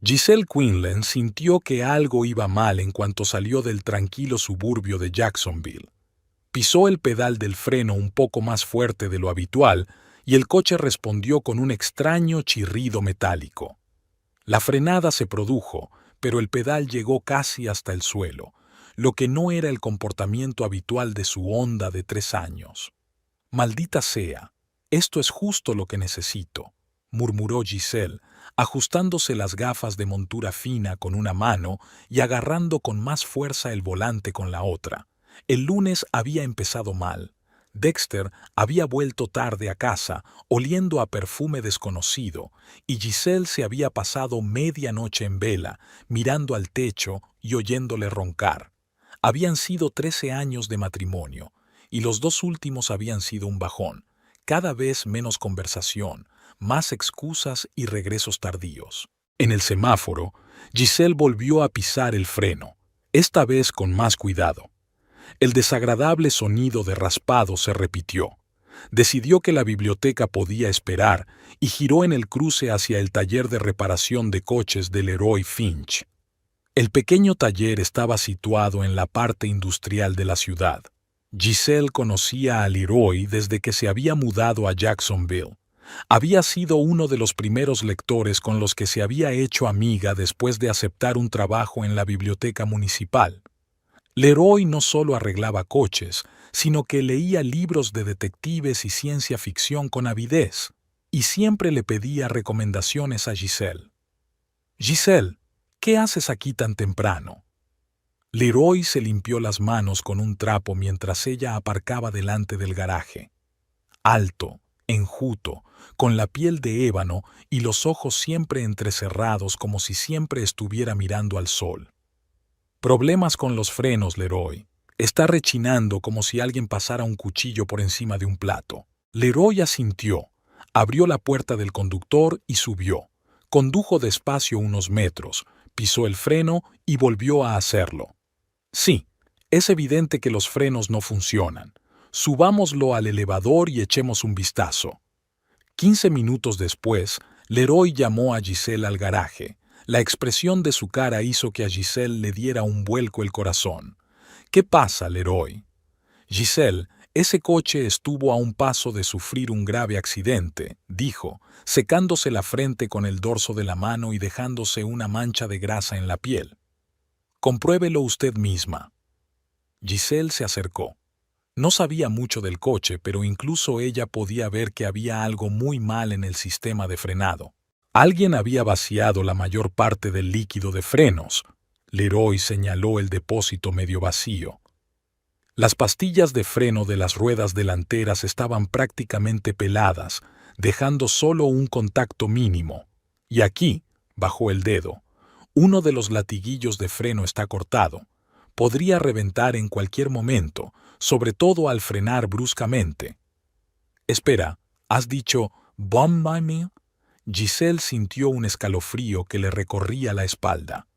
Giselle Quinlan sintió que algo iba mal en cuanto salió del tranquilo suburbio de Jacksonville. Pisó el pedal del freno un poco más fuerte de lo habitual y el coche respondió con un extraño chirrido metálico. La frenada se produjo, pero el pedal llegó casi hasta el suelo, lo que no era el comportamiento habitual de su Honda de 3 años. «Maldita sea, esto es justo lo que necesito», murmuró Giselle, ajustándose las gafas de montura fina con una mano y agarrando con más fuerza el volante con la otra. El lunes había empezado mal. Dexter había vuelto tarde a casa, oliendo a perfume desconocido, y Giselle se había pasado media noche en vela, mirando al techo y oyéndole roncar. Habían sido 13 años de matrimonio, y los 2 últimos habían sido un bajón. Cada vez menos conversación, más excusas y regresos tardíos. En el semáforo, Giselle volvió a pisar el freno, esta vez con más cuidado. El desagradable sonido de raspado se repitió. Decidió que la biblioteca podía esperar y giró en el cruce hacia el taller de reparación de coches de Leroy Finch. El pequeño taller estaba situado en la parte industrial de la ciudad. Giselle conocía a Leroy desde que se había mudado a Jacksonville. Había sido uno de los primeros lectores con los que se había hecho amiga después de aceptar un trabajo en la biblioteca municipal. Leroy no solo arreglaba coches, sino que leía libros de detectives y ciencia ficción con avidez, y siempre le pedía recomendaciones a Giselle. «Giselle, ¿qué haces aquí tan temprano?». Leroy se limpió las manos con un trapo mientras ella aparcaba delante del garaje. Alto, enjuto, con la piel de ébano y los ojos siempre entrecerrados como si siempre estuviera mirando al sol. «Problemas con los frenos, Leroy. Está rechinando como si alguien pasara un cuchillo por encima de un plato». Leroy asintió, abrió la puerta del conductor y subió. Condujo despacio unos metros, pisó el freno y volvió a hacerlo. «Sí, es evidente que los frenos no funcionan. Subámoslo al elevador y echemos un vistazo». 15 minutos después, Leroy llamó a Giselle al garaje. La expresión de su cara hizo que a Giselle le diera un vuelco el corazón. «¿Qué pasa, Leroy?» «Giselle, ese coche estuvo a un paso de sufrir un grave accidente», dijo, secándose la frente con el dorso de la mano y dejándose una mancha de grasa en la piel. «Compruébelo usted misma». Giselle se acercó. No sabía mucho del coche, pero incluso ella podía ver que había algo muy mal en el sistema de frenado. Alguien había vaciado la mayor parte del líquido de frenos. Leroy señaló el depósito medio vacío. Las pastillas de freno de las ruedas delanteras estaban prácticamente peladas, dejando solo un contacto mínimo. Y aquí, bajó el dedo, uno de los latiguillos de freno está cortado. Podría reventar en cualquier momento, sobre todo al frenar bruscamente. «Espera, ¿has dicho bomb by me?» Giselle sintió un escalofrío que le recorría la espalda.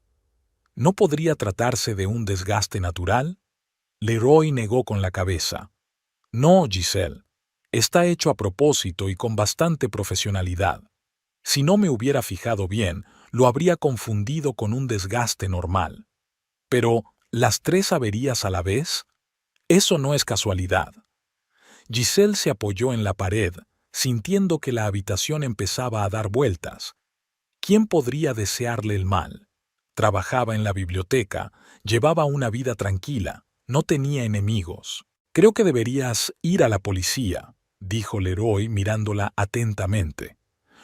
¿No podría tratarse de un desgaste natural? Leroy negó con la cabeza. «No, Giselle. Está hecho a propósito y con bastante profesionalidad. Si no me hubiera fijado bien, lo habría confundido con un desgaste normal. Pero, ¿las 3 averías a la vez? Eso no es casualidad». Giselle se apoyó en la pared, sintiendo que la habitación empezaba a dar vueltas. ¿Quién podría desearle el mal? Trabajaba en la biblioteca, llevaba una vida tranquila, no tenía enemigos. «Creo que deberías ir a la policía», dijo Leroy mirándola atentamente.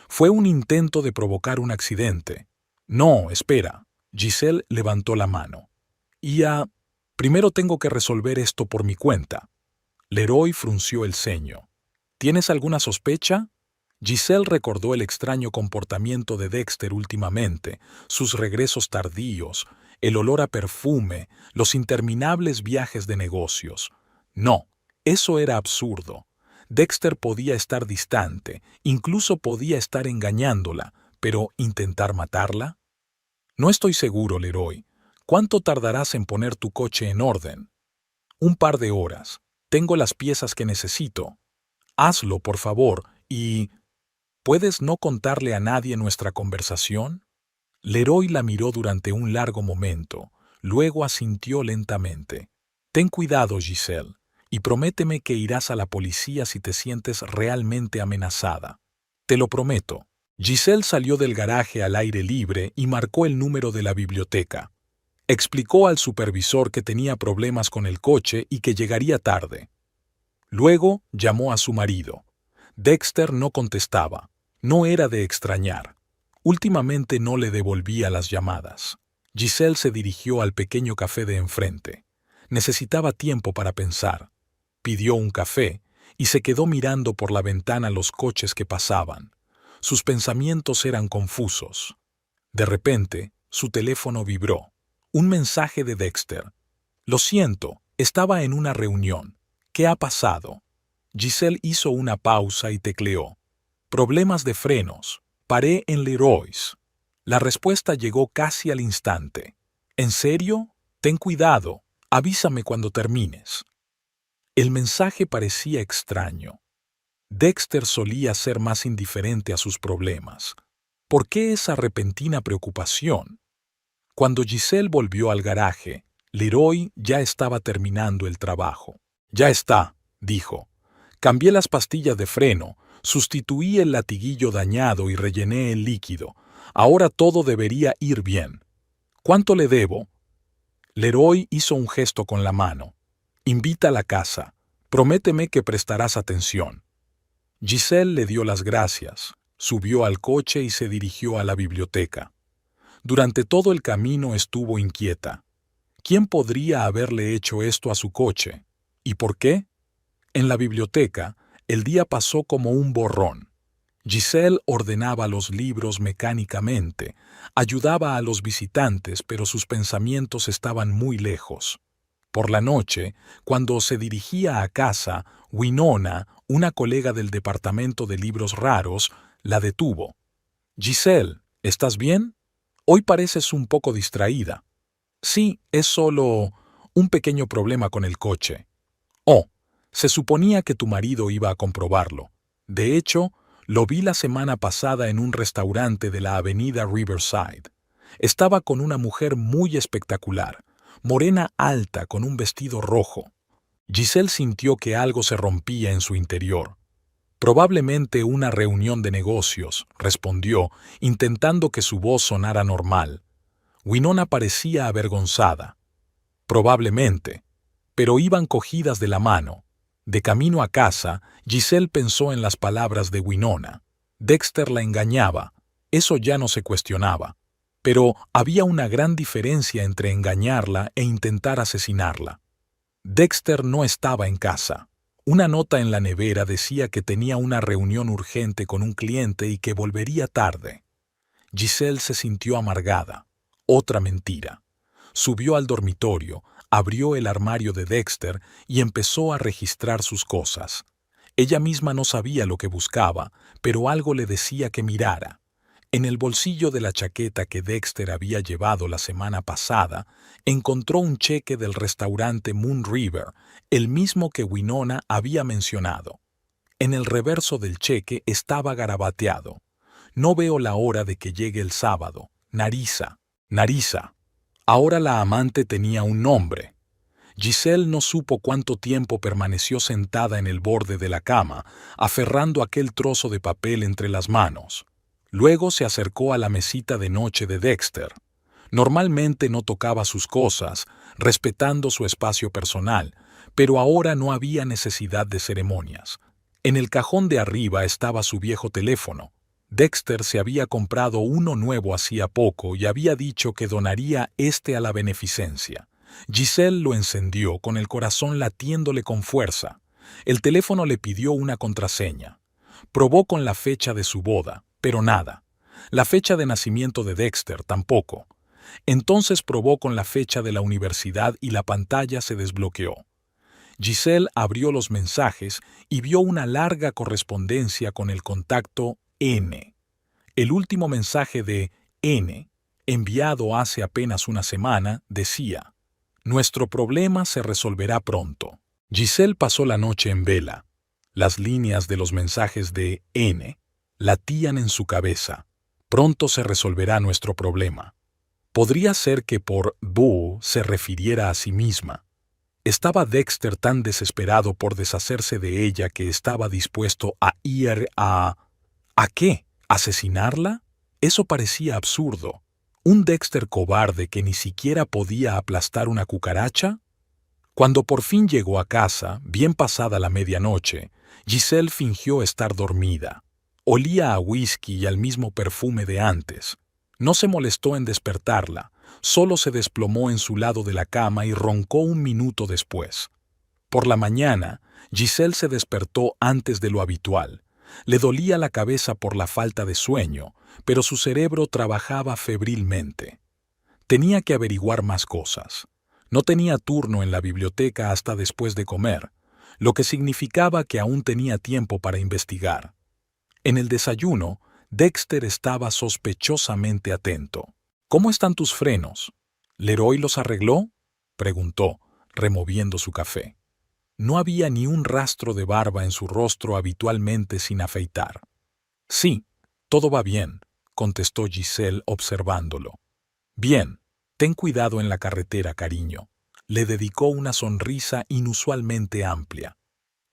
«Fue un intento de provocar un accidente». «No, espera». Giselle levantó la mano. Primero tengo que resolver esto por mi cuenta». Leroy frunció el ceño. «¿Tienes alguna sospecha?» Giselle recordó el extraño comportamiento de Dexter últimamente, sus regresos tardíos, el olor a perfume, los interminables viajes de negocios. No, eso era absurdo. Dexter podía estar distante, incluso podía estar engañándola, pero ¿intentar matarla? «No estoy seguro, Leroy. ¿Cuánto tardarás en poner tu coche en orden?» «Un par de horas. Tengo las piezas que necesito». «Hazlo, por favor, y... ¿puedes no contarle a nadie nuestra conversación?» Leroy la miró durante un largo momento, luego asintió lentamente. Ten cuidado, Giselle, y prométeme que irás a la policía si te sientes realmente amenazada. Te lo prometo. Giselle salió del garaje al aire libre y marcó el número de la biblioteca. Explicó al supervisor que tenía problemas con el coche y que llegaría tarde. Luego llamó a su marido. Dexter no contestaba. No era de extrañar. Últimamente no le devolvía las llamadas. Giselle se dirigió al pequeño café de enfrente. Necesitaba tiempo para pensar. Pidió un café y se quedó mirando por la ventana los coches que pasaban. Sus pensamientos eran confusos. De repente, su teléfono vibró. Un mensaje de Dexter. Lo siento, estaba en una reunión. ¿Qué ha pasado? Giselle hizo una pausa y tecleó. Problemas de frenos. Paré en Leroy's. La respuesta llegó casi al instante. ¿En serio? Ten cuidado. Avísame cuando termines. El mensaje parecía extraño. Dexter solía ser más indiferente a sus problemas. ¿Por qué esa repentina preocupación? Cuando Giselle volvió al garaje, Leroy ya estaba terminando el trabajo. Ya está, dijo. Cambié las pastillas de freno, sustituí el latiguillo dañado y rellené el líquido. Ahora todo debería ir bien. ¿Cuánto le debo? Leroy hizo un gesto con la mano. Invita a la casa. Prométeme que prestarás atención. Giselle le dio las gracias, subió al coche y se dirigió a la biblioteca. Durante todo el camino estuvo inquieta. ¿Quién podría haberle hecho esto a su coche? ¿Y por qué? En la biblioteca, el día pasó como un borrón. Giselle ordenaba los libros mecánicamente, ayudaba a los visitantes, pero sus pensamientos estaban muy lejos. Por la noche, cuando se dirigía a casa, Winona, una colega del departamento de libros raros, la detuvo. «Giselle, ¿estás bien? Hoy pareces un poco distraída». «Sí, es solo un pequeño problema con el coche». «Oh, se suponía que tu marido iba a comprobarlo. De hecho, lo vi la semana pasada en un restaurante de la avenida Riverside. Estaba con una mujer muy espectacular, morena alta con un vestido rojo». Giselle sintió que algo se rompía en su interior. «Probablemente una reunión de negocios», respondió, intentando que su voz sonara normal. Winona parecía avergonzada. «Probablemente». Pero iban cogidas de la mano. De camino a casa, Giselle pensó en las palabras de Winona. Dexter la engañaba. Eso ya no se cuestionaba. Pero había una gran diferencia entre engañarla e intentar asesinarla. Dexter no estaba en casa. Una nota en la nevera decía que tenía una reunión urgente con un cliente y que volvería tarde. Giselle se sintió amargada. Otra mentira. Subió al dormitorio, abrió el armario de Dexter y empezó a registrar sus cosas. Ella misma no sabía lo que buscaba, pero algo le decía que mirara. En el bolsillo de la chaqueta que Dexter había llevado la semana pasada, encontró un cheque del restaurante Moon River, el mismo que Winona había mencionado. En el reverso del cheque estaba garabateado: «No veo la hora de que llegue el sábado. Narisa». Narisa. Ahora la amante tenía un nombre. Giselle no supo cuánto tiempo permaneció sentada en el borde de la cama, aferrando aquel trozo de papel entre las manos. Luego se acercó a la mesita de noche de Dexter. Normalmente no tocaba sus cosas, respetando su espacio personal, pero ahora no había necesidad de ceremonias. En el cajón de arriba estaba su viejo teléfono. Dexter se había comprado uno nuevo hacía poco y había dicho que donaría este a la beneficencia. Giselle lo encendió con el corazón latiéndole con fuerza. El teléfono le pidió una contraseña. Probó con la fecha de su boda, pero nada. La fecha de nacimiento de Dexter tampoco. Entonces probó con la fecha de la universidad y la pantalla se desbloqueó. Giselle abrió los mensajes y vio una larga correspondencia con el contacto N. El último mensaje de N, enviado hace apenas una semana, decía: «Nuestro problema se resolverá pronto». Giselle pasó la noche en vela. Las líneas de los mensajes de N latían en su cabeza. Pronto se resolverá nuestro problema. Podría ser que por Boo se refiriera a sí misma. Estaba Dexter tan desesperado por deshacerse de ella que estaba dispuesto a ir a... ¿A qué? ¿Asesinarla? Eso parecía absurdo. ¿Un Dexter cobarde que ni siquiera podía aplastar una cucaracha? Cuando por fin llegó a casa, bien pasada la medianoche, Giselle fingió estar dormida. Olía a whisky y al mismo perfume de antes. No se molestó en despertarla, solo se desplomó en su lado de la cama y roncó un minuto después. Por la mañana, Giselle se despertó antes de lo habitual. Le dolía la cabeza por la falta de sueño, pero su cerebro trabajaba febrilmente. Tenía que averiguar más cosas. No tenía turno en la biblioteca hasta después de comer, lo que significaba que aún tenía tiempo para investigar. En el desayuno, Dexter estaba sospechosamente atento. «¿Cómo están tus frenos? ¿Leroy los arregló?», preguntó, removiendo su café. No había ni un rastro de barba en su rostro habitualmente sin afeitar. «Sí, todo va bien», contestó Giselle observándolo. «Bien, ten cuidado en la carretera, cariño», le dedicó una sonrisa inusualmente amplia.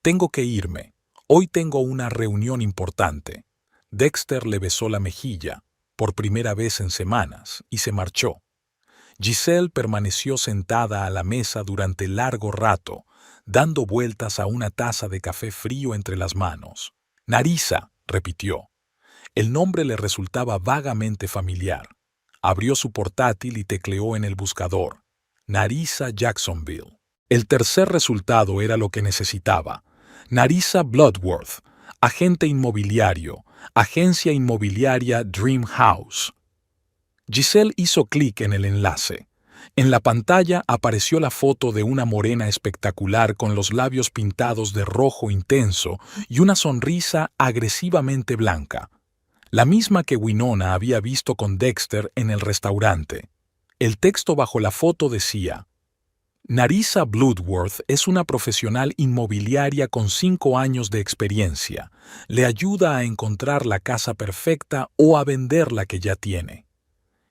«Tengo que irme. Hoy tengo una reunión importante». Dexter le besó la mejilla, por primera vez en semanas, y se marchó. Giselle permaneció sentada a la mesa durante largo rato, dando vueltas a una taza de café frío entre las manos. «Narisa», repitió. El nombre le resultaba vagamente familiar. Abrió su portátil y tecleó en el buscador. Narisa Jacksonville. El tercer resultado era lo que necesitaba. Narisa Bloodworth, agente inmobiliario, agencia inmobiliaria Dream House. Giselle hizo clic en el enlace. En la pantalla apareció la foto de una morena espectacular con los labios pintados de rojo intenso y una sonrisa agresivamente blanca. La misma que Winona había visto con Dexter en el restaurante. El texto bajo la foto decía: Narisa Bloodworth es una profesional inmobiliaria con 5 años de experiencia. Le ayuda a encontrar la casa perfecta o a vender la que ya tiene.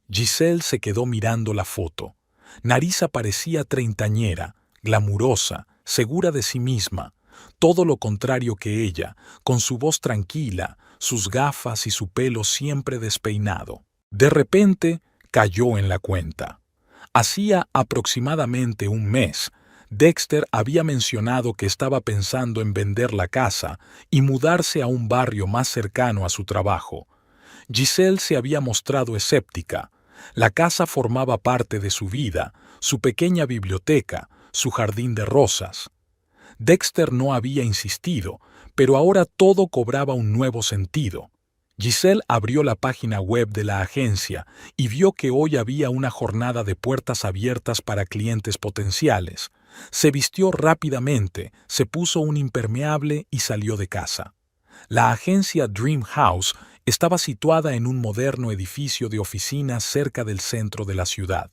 Giselle se quedó mirando la foto. Narisa parecía treintañera, glamurosa, segura de sí misma, todo lo contrario que ella, con su voz tranquila, sus gafas y su pelo siempre despeinado. De repente, cayó en la cuenta. Hacía aproximadamente un mes, Dexter había mencionado que estaba pensando en vender la casa y mudarse a un barrio más cercano a su trabajo. Giselle se había mostrado escéptica. La casa formaba parte de su vida, su pequeña biblioteca, su jardín de rosas. Dexter no había insistido, pero ahora todo cobraba un nuevo sentido. Giselle abrió la página web de la agencia y vio que hoy había una jornada de puertas abiertas para clientes potenciales. Se vistió rápidamente, se puso un impermeable y salió de casa. La agencia Dream House estaba situada en un moderno edificio de oficinas cerca del centro de la ciudad.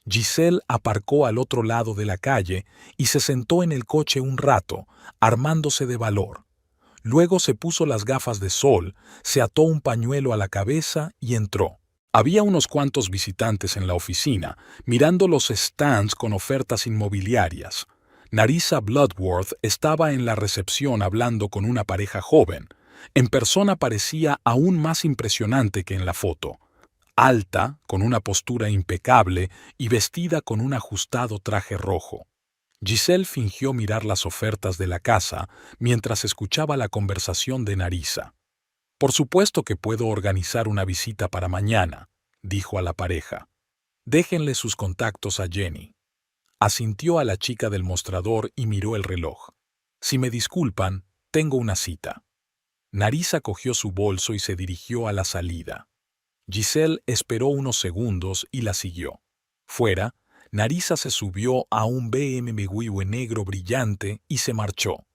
Giselle aparcó al otro lado de la calle y se sentó en el coche un rato, armándose de valor. Luego se puso las gafas de sol, se ató un pañuelo a la cabeza y entró. Había unos cuantos visitantes en la oficina, mirando los stands con ofertas inmobiliarias. Narisa Bloodworth estaba en la recepción hablando con una pareja joven. En persona parecía aún más impresionante que en la foto. Alta, con una postura impecable y vestida con un ajustado traje rojo. Giselle fingió mirar las ofertas de la casa mientras escuchaba la conversación de Narisa. «Por supuesto que puedo organizar una visita para mañana», dijo a la pareja. «Déjenle sus contactos a Jenny». Asintió a la chica del mostrador y miró el reloj. «Si me disculpan, tengo una cita». Narisa cogió su bolso y se dirigió a la salida. Giselle esperó unos segundos y la siguió. Fuera, Narisa se subió a un BMW negro brillante y se marchó.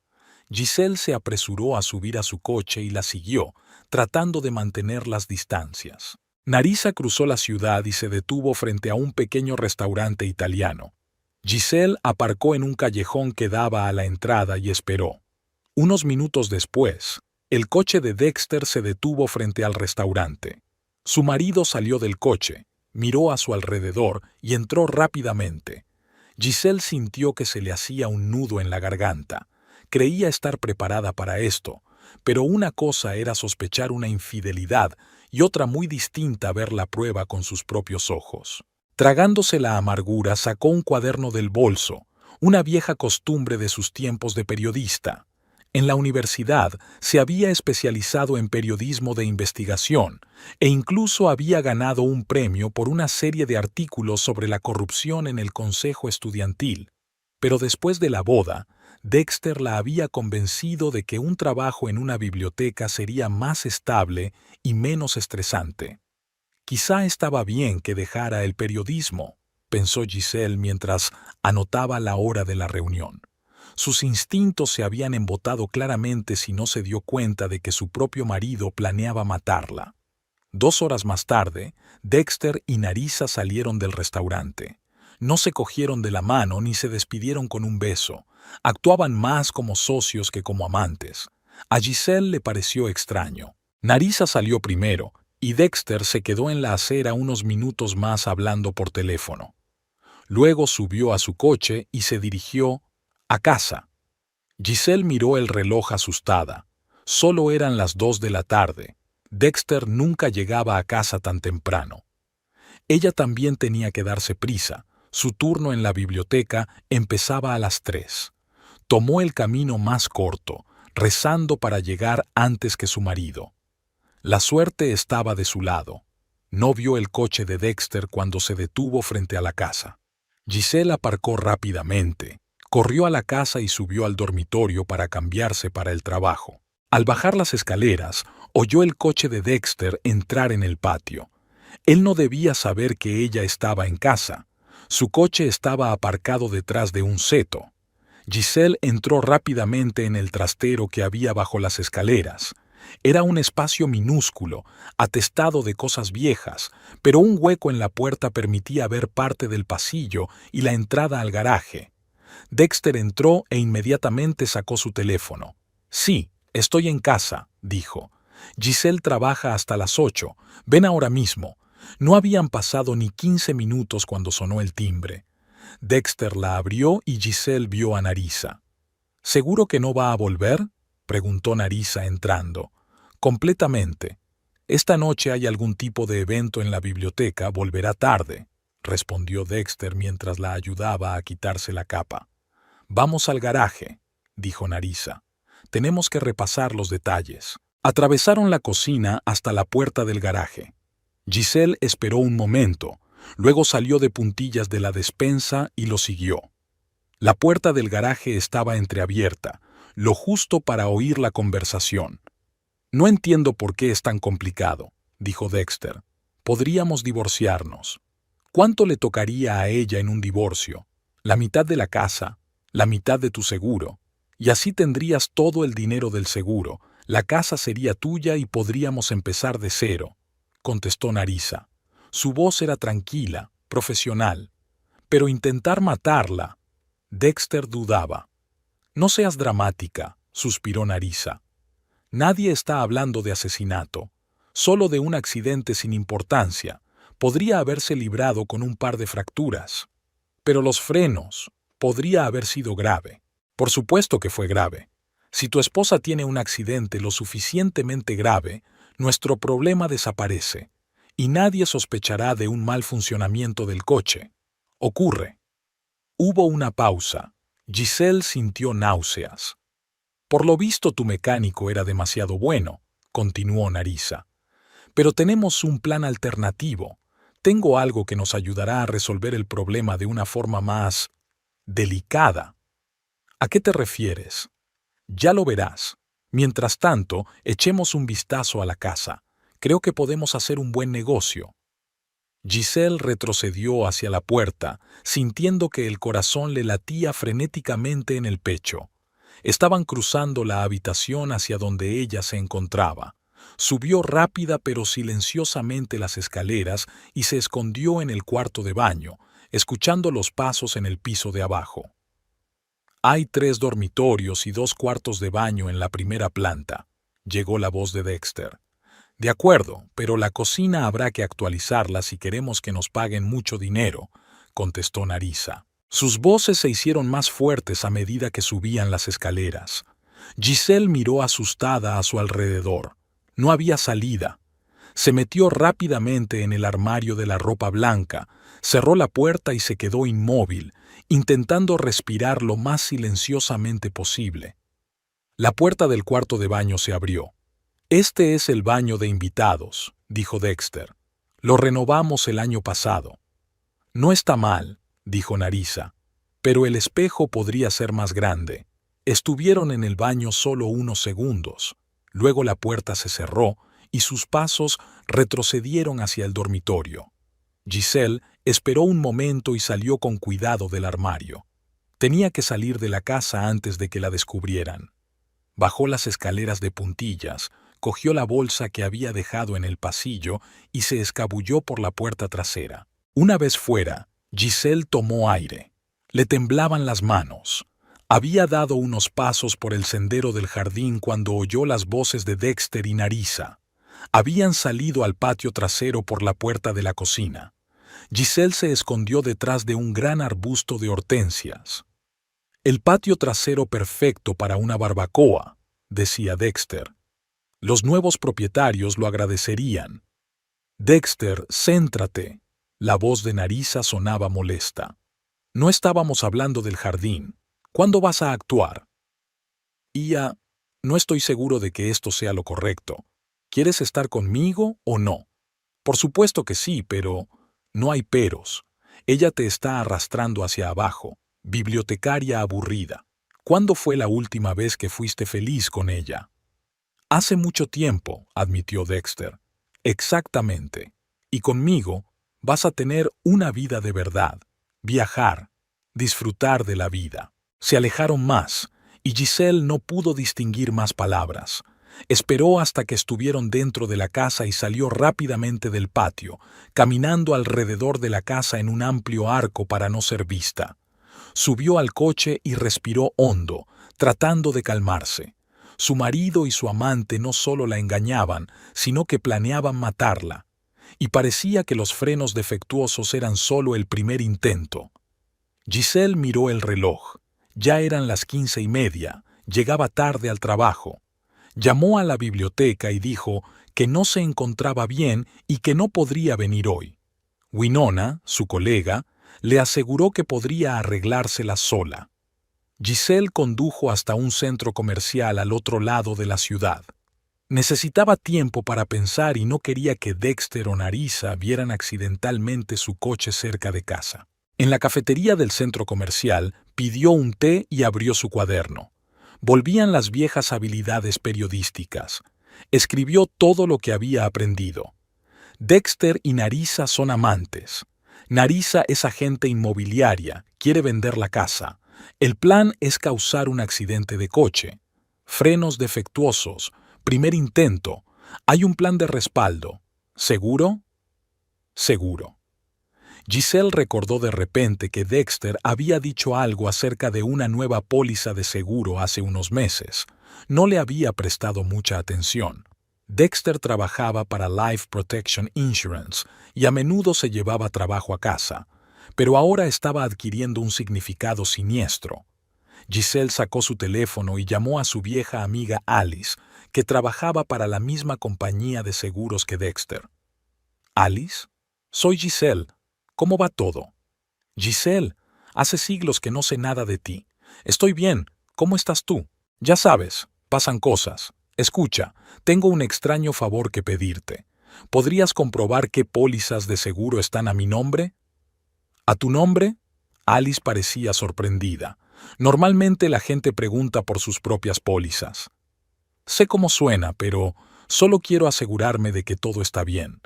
Giselle se apresuró a subir a su coche y la siguió, tratando de mantener las distancias. Narisa cruzó la ciudad y se detuvo frente a un pequeño restaurante italiano. Giselle aparcó en un callejón que daba a la entrada y esperó. Unos minutos después, el coche de Dexter se detuvo frente al restaurante. Su marido salió del coche, miró a su alrededor y entró rápidamente. Giselle sintió que se le hacía un nudo en la garganta. Creía estar preparada para esto, pero una cosa era sospechar una infidelidad y otra muy distinta ver la prueba con sus propios ojos. Tragándose la amargura, sacó un cuaderno del bolso, una vieja costumbre de sus tiempos de periodista. En la universidad se había especializado en periodismo de investigación e incluso había ganado un premio por una serie de artículos sobre la corrupción en el consejo estudiantil. Pero después de la boda, Dexter la había convencido de que un trabajo en una biblioteca sería más estable y menos estresante. Quizá estaba bien que dejara el periodismo, pensó Giselle mientras anotaba la hora de la reunión. Sus instintos se habían embotado claramente si no se dio cuenta de que su propio marido planeaba matarla. 2 horas más tarde, Dexter y Narissa salieron del restaurante. No se cogieron de la mano ni se despidieron con un beso. Actuaban más como socios que como amantes. A Giselle le pareció extraño. Narissa salió primero y Dexter se quedó en la acera unos minutos más hablando por teléfono. Luego subió a su coche y se dirigió a casa. Giselle miró el reloj asustada. Solo eran las 2 de la tarde. Dexter nunca llegaba a casa tan temprano. Ella también tenía que darse prisa. Su turno en la biblioteca empezaba a las 3. Tomó el camino más corto, rezando para llegar antes que su marido. La suerte estaba de su lado. No vio el coche de Dexter cuando se detuvo frente a la casa. Giselle aparcó rápidamente. Corrió a la casa y subió al dormitorio para cambiarse para el trabajo. Al bajar las escaleras, oyó el coche de Dexter entrar en el patio. Él no debía saber que ella estaba en casa. Su coche estaba aparcado detrás de un seto. Giselle entró rápidamente en el trastero que había bajo las escaleras. Era un espacio minúsculo, atestado de cosas viejas, pero un hueco en la puerta permitía ver parte del pasillo y la entrada al garaje. Dexter entró e inmediatamente sacó su teléfono. «Sí, estoy en casa», dijo. «Giselle trabaja hasta las 8. Ven ahora mismo». No habían pasado ni 15 minutos cuando sonó el timbre. Dexter la abrió y Giselle vio a Narissa. «¿Seguro que no va a volver?», preguntó Narissa entrando. «Completamente. Esta noche hay algún tipo de evento en la biblioteca, volverá tarde», respondió Dexter mientras la ayudaba a quitarse la capa. «Vamos al garaje», dijo Narissa. «Tenemos que repasar los detalles». Atravesaron la cocina hasta la puerta del garaje. Giselle esperó un momento, luego salió de puntillas de la despensa y lo siguió. La puerta del garaje estaba entreabierta, lo justo para oír la conversación. «No entiendo por qué es tan complicado», dijo Dexter. «Podríamos divorciarnos». «¿Cuánto le tocaría a ella en un divorcio? La mitad de la casa, la mitad de tu seguro. Y así tendrías todo el dinero del seguro. La casa sería tuya y podríamos empezar de cero», contestó Narissa. Su voz era tranquila, profesional. Pero intentar matarla. Dexter dudaba. «No seas dramática», suspiró Narissa. «Nadie está hablando de asesinato, solo de un accidente sin importancia. Podría haberse librado con un par de fracturas. Pero los frenos, podría haber sido grave». «Por supuesto que fue grave. Si tu esposa tiene un accidente lo suficientemente grave, nuestro problema desaparece, y nadie sospechará de un mal funcionamiento del coche. Ocurre». Hubo una pausa. Giselle sintió náuseas. «Por lo visto tu mecánico era demasiado bueno», continuó Narissa. «Pero tenemos un plan alternativo. Tengo algo que nos ayudará a resolver el problema de una forma más delicada». «¿A qué te refieres?» «Ya lo verás. Mientras tanto, echemos un vistazo a la casa. Creo que podemos hacer un buen negocio». Giselle retrocedió hacia la puerta, sintiendo que el corazón le latía frenéticamente en el pecho. Estaban cruzando la habitación hacia donde ella se encontraba. Subió rápida pero silenciosamente las escaleras y se escondió en el cuarto de baño, escuchando los pasos en el piso de abajo. «Hay 3 dormitorios y 2 cuartos de baño en la primera planta», llegó la voz de Dexter. De acuerdo, pero la cocina habrá que actualizarla si queremos que nos paguen mucho dinero, contestó Nerissa. Sus voces se hicieron más fuertes a medida que subían las escaleras. Giselle miró asustada a su alrededor. No había salida. Se metió rápidamente en el armario de la ropa blanca, cerró la puerta y se quedó inmóvil, intentando respirar lo más silenciosamente posible. La puerta del cuarto de baño se abrió. «Este es el baño de invitados», dijo Dexter. «Lo renovamos el año pasado». «No está mal», dijo Nerissa, «pero el espejo podría ser más grande». Estuvieron en el baño solo unos segundos. Luego la puerta se cerró y sus pasos retrocedieron hacia el dormitorio. Giselle esperó un momento y salió con cuidado del armario. Tenía que salir de la casa antes de que la descubrieran. Bajó las escaleras de puntillas, cogió la bolsa que había dejado en el pasillo y se escabulló por la puerta trasera. Una vez fuera, Giselle tomó aire. Le temblaban las manos. Había dado unos pasos por el sendero del jardín cuando oyó las voces de Dexter y Nerissa. Habían salido al patio trasero por la puerta de la cocina. Giselle se escondió detrás de un gran arbusto de hortensias. «El patio trasero perfecto para una barbacoa», decía Dexter. «Los nuevos propietarios lo agradecerían». «Dexter, céntrate». La voz de Nerissa sonaba molesta. «No estábamos hablando del jardín. ¿Cuándo vas a actuar?» «No estoy seguro de que esto sea lo correcto. ¿Quieres estar conmigo o no?» «Por supuesto que sí, pero no hay peros. Ella te está arrastrando hacia abajo, bibliotecaria aburrida. ¿Cuándo fue la última vez que fuiste feliz con ella?» «Hace mucho tiempo», admitió Dexter. «Exactamente. Y conmigo vas a tener una vida de verdad, viajar, disfrutar de la vida». Se alejaron más, y Giselle no pudo distinguir más palabras. Esperó hasta que estuvieron dentro de la casa y salió rápidamente del patio, caminando alrededor de la casa en un amplio arco para no ser vista. Subió al coche y respiró hondo, tratando de calmarse. Su marido y su amante no solo la engañaban, sino que planeaban matarla. Y parecía que los frenos defectuosos eran solo el primer intento. Giselle miró el reloj. Ya eran las 15:30, llegaba tarde al trabajo. Llamó a la biblioteca y dijo que no se encontraba bien y que no podría venir hoy. Winona, su colega, le aseguró que podría arreglársela sola. Giselle condujo hasta un centro comercial al otro lado de la ciudad. Necesitaba tiempo para pensar y no quería que Dexter o Nerissa vieran accidentalmente su coche cerca de casa. En la cafetería del centro comercial pidió un té y abrió su cuaderno. Volvían las viejas habilidades periodísticas. Escribió todo lo que había aprendido. Dexter y Nerissa son amantes. Nerissa es agente inmobiliaria, quiere vender la casa. El plan es causar un accidente de coche. Frenos defectuosos. Primer intento. Hay un plan de respaldo. ¿Seguro? Seguro. Giselle recordó de repente que Dexter había dicho algo acerca de una nueva póliza de seguro hace unos meses. No le había prestado mucha atención. Dexter trabajaba para Life Protection Insurance y a menudo se llevaba trabajo a casa, pero ahora estaba adquiriendo un significado siniestro. Giselle sacó su teléfono y llamó a su vieja amiga Alice, que trabajaba para la misma compañía de seguros que Dexter. «Alice, soy Giselle. ¿Cómo va todo?» «Giselle, hace siglos que no sé nada de ti. Estoy bien. ¿Cómo estás tú?» «Ya sabes, pasan cosas. Escucha, tengo un extraño favor que pedirte. ¿Podrías comprobar qué pólizas de seguro están a mi nombre?» «¿A tu nombre?» Alice parecía sorprendida. Normalmente la gente pregunta por sus propias pólizas. «Sé cómo suena, pero solo quiero asegurarme de que todo está bien.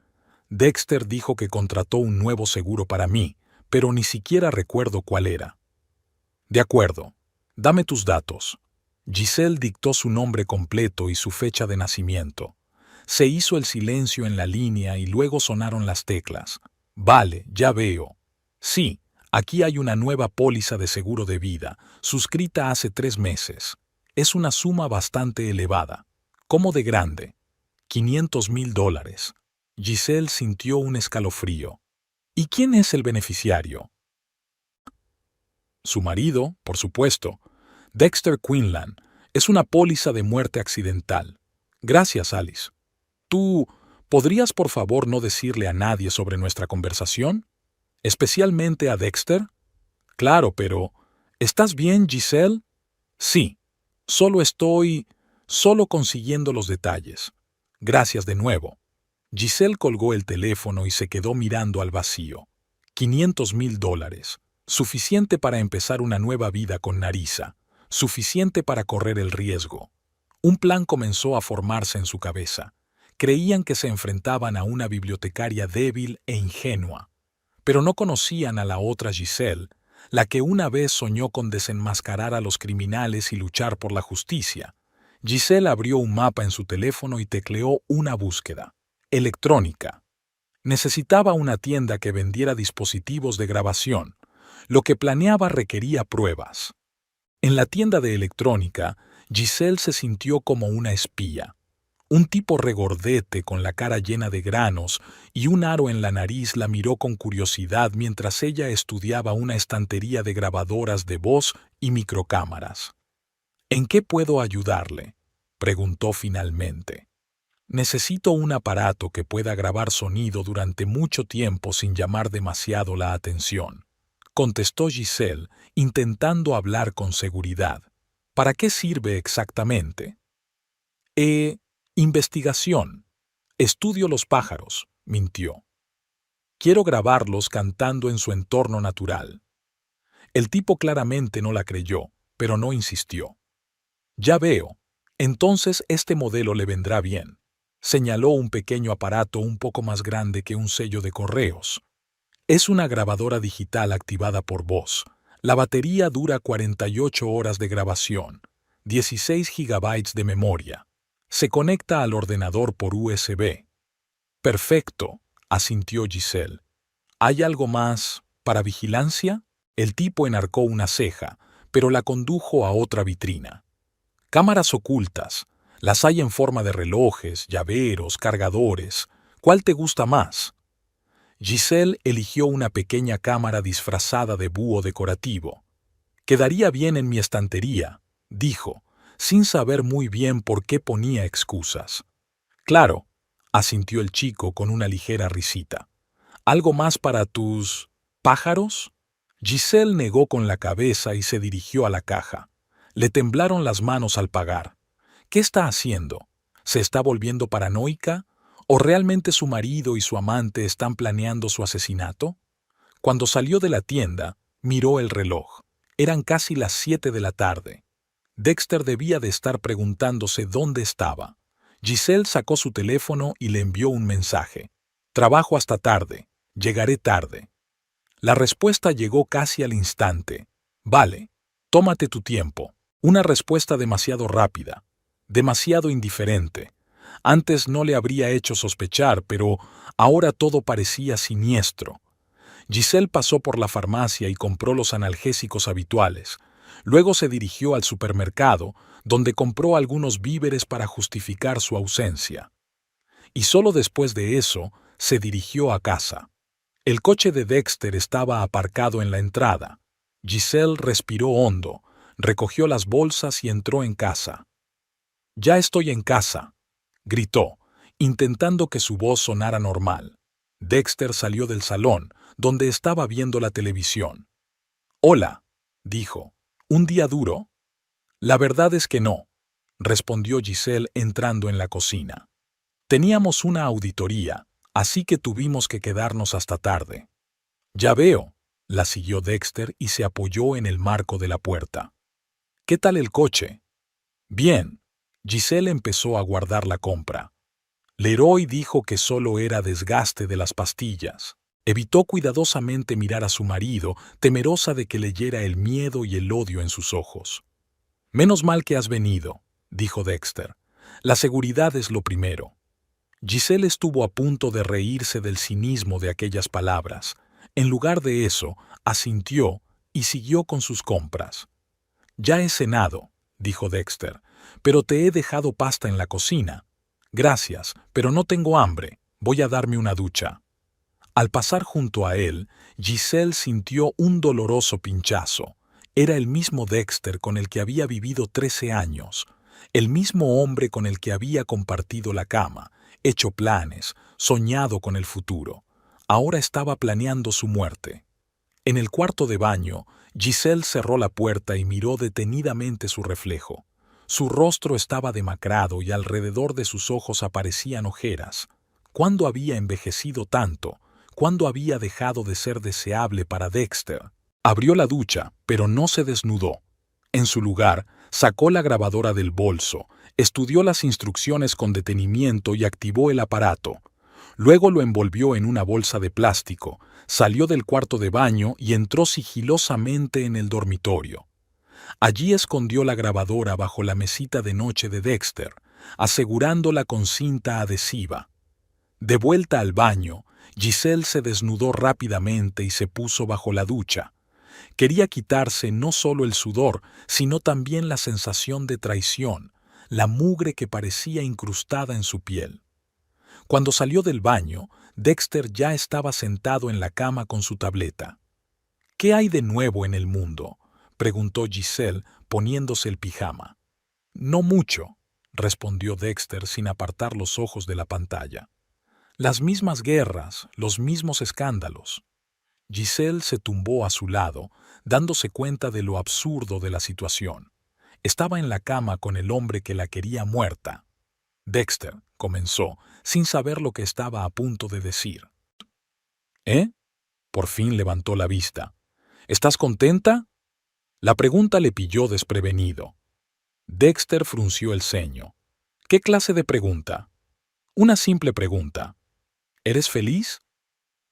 Dexter dijo que contrató un nuevo seguro para mí, pero ni siquiera recuerdo cuál era». «De acuerdo. Dame tus datos». Giselle dictó su nombre completo y su fecha de nacimiento. Se hizo el silencio en la línea y luego sonaron las teclas. «Vale, ya veo. Sí, aquí hay una nueva póliza de seguro de vida, suscrita hace 3 meses. Es una suma bastante elevada. ¿Cómo de grande?» $500,000. Giselle sintió un escalofrío. ¿Y quién es el beneficiario? Su marido, por supuesto. Dexter Quinlan. Es una póliza de muerte accidental. Gracias, Alice. ¿Tú podrías por favor no decirle a nadie sobre nuestra conversación? ¿Especialmente a Dexter? Claro, pero ¿estás bien, Giselle? Sí. Solo consiguiendo los detalles. Gracias de nuevo. Giselle colgó el teléfono y se quedó mirando al vacío. $500,000. Suficiente para empezar una nueva vida con Narisa. Suficiente para correr el riesgo. Un plan comenzó a formarse en su cabeza. Creían que se enfrentaban a una bibliotecaria débil e ingenua, pero no conocían a la otra Giselle, la que una vez soñó con desenmascarar a los criminales y luchar por la justicia. Giselle abrió un mapa en su teléfono y tecleó una búsqueda. Electrónica. Necesitaba una tienda que vendiera dispositivos de grabación. Lo que planeaba requería pruebas. En la tienda de electrónica, Giselle se sintió como una espía. Un tipo regordete con la cara llena de granos y un aro en la nariz la miró con curiosidad mientras ella estudiaba una estantería de grabadoras de voz y microcámaras. ¿En qué puedo ayudarle?, preguntó finalmente. Necesito un aparato que pueda grabar sonido durante mucho tiempo sin llamar demasiado la atención, contestó Giselle, intentando hablar con seguridad. ¿Para qué sirve exactamente? Investigación. Estudio los pájaros, mintió. Quiero grabarlos cantando en su entorno natural. El tipo claramente no la creyó, pero no insistió. Ya veo. Entonces este modelo le vendrá bien. Señaló un pequeño aparato un poco más grande que un sello de correos. Es una grabadora digital activada por voz. La batería dura 48 horas de grabación, 16 gigabytes de memoria. Se conecta al ordenador por USB. Perfecto, asintió Giselle. ¿Hay algo más para vigilancia? El tipo enarcó una ceja, pero la condujo a otra vitrina. Cámaras ocultas. Las hay en forma de relojes, llaveros, cargadores. ¿Cuál te gusta más? Giselle eligió una pequeña cámara disfrazada de búho decorativo. Quedaría bien en mi estantería, dijo, sin saber muy bien por qué ponía excusas. Claro, asintió el chico con una ligera risita. ¿Algo más para tus pájaros? Giselle negó con la cabeza y se dirigió a la caja. Le temblaron las manos al pagar. ¿Qué está haciendo? ¿Se está volviendo paranoica? ¿O realmente su marido y su amante están planeando su asesinato? Cuando salió de la tienda, miró el reloj. Eran casi las 7 de la tarde. Dexter debía de estar preguntándose dónde estaba. Giselle sacó su teléfono y le envió un mensaje. Trabajo hasta tarde. Llegaré tarde. La respuesta llegó casi al instante. Vale, tómate tu tiempo. Una respuesta demasiado rápida, demasiado indiferente. Antes no le habría hecho sospechar, pero ahora todo parecía siniestro. Giselle pasó por la farmacia y compró los analgésicos habituales. Luego se dirigió al supermercado, donde compró algunos víveres para justificar su ausencia. Y solo después de eso se dirigió a casa. El coche de Dexter estaba aparcado en la entrada. Giselle respiró hondo, recogió las bolsas y entró en casa. «Ya estoy en casa», gritó, intentando que su voz sonara normal. Dexter salió del salón, donde estaba viendo la televisión. «Hola», dijo. ¿Un día duro?» «La verdad es que no», respondió Giselle entrando en la cocina. «Teníamos una auditoría, así que tuvimos que quedarnos hasta tarde». «Ya veo», la siguió Dexter y se apoyó en el marco de la puerta. «¿Qué tal el coche?» «Bien». Giselle empezó a guardar la compra. Leroy dijo que solo era desgaste de las pastillas. Evitó cuidadosamente mirar a su marido, temerosa de que leyera el miedo y el odio en sus ojos. «Menos mal que has venido», dijo Dexter. «La seguridad es lo primero». Giselle estuvo a punto de reírse del cinismo de aquellas palabras. En lugar de eso, asintió y siguió con sus compras. «Ya he cenado», dijo Dexter, «pero te he dejado pasta en la cocina. Gracias, pero no tengo hambre. Voy a darme una ducha. Al pasar junto a él, Giselle sintió un doloroso pinchazo. Era el mismo Dexter con el que había vivido 13 años, el mismo hombre con el que había compartido la cama, hecho planes, soñado con el futuro. Ahora estaba planeando su muerte. En el cuarto de baño, Giselle cerró la puerta y miró detenidamente su reflejo. Su rostro estaba demacrado y alrededor de sus ojos aparecían ojeras. ¿Cuándo había envejecido tanto? ¿Cuándo había dejado de ser deseable para Dexter? Abrió la ducha, pero no se desnudó. En su lugar, sacó la grabadora del bolso, estudió las instrucciones con detenimiento y activó el aparato. Luego lo envolvió en una bolsa de plástico, salió del cuarto de baño y entró sigilosamente en el dormitorio. Allí escondió la grabadora bajo la mesita de noche de Dexter, asegurándola con cinta adhesiva. De vuelta al baño, Giselle se desnudó rápidamente y se puso bajo la ducha. Quería quitarse no solo el sudor, sino también la sensación de traición, la mugre que parecía incrustada en su piel. Cuando salió del baño, Dexter ya estaba sentado en la cama con su tableta. «¿Qué hay de nuevo en el mundo?», preguntó Giselle poniéndose el pijama. «No mucho», respondió Dexter sin apartar los ojos de la pantalla. «Las mismas guerras, los mismos escándalos». Giselle se tumbó a su lado, dándose cuenta de lo absurdo de la situación. Estaba en la cama con el hombre que la quería muerta. Dexter comenzó, sin saber lo que estaba a punto de decir. «¿Eh?». Por fin levantó la vista. «¿Estás contenta?». La pregunta le pilló desprevenido. Dexter frunció el ceño. «¿Qué clase de pregunta?». «Una simple pregunta. ¿Eres feliz?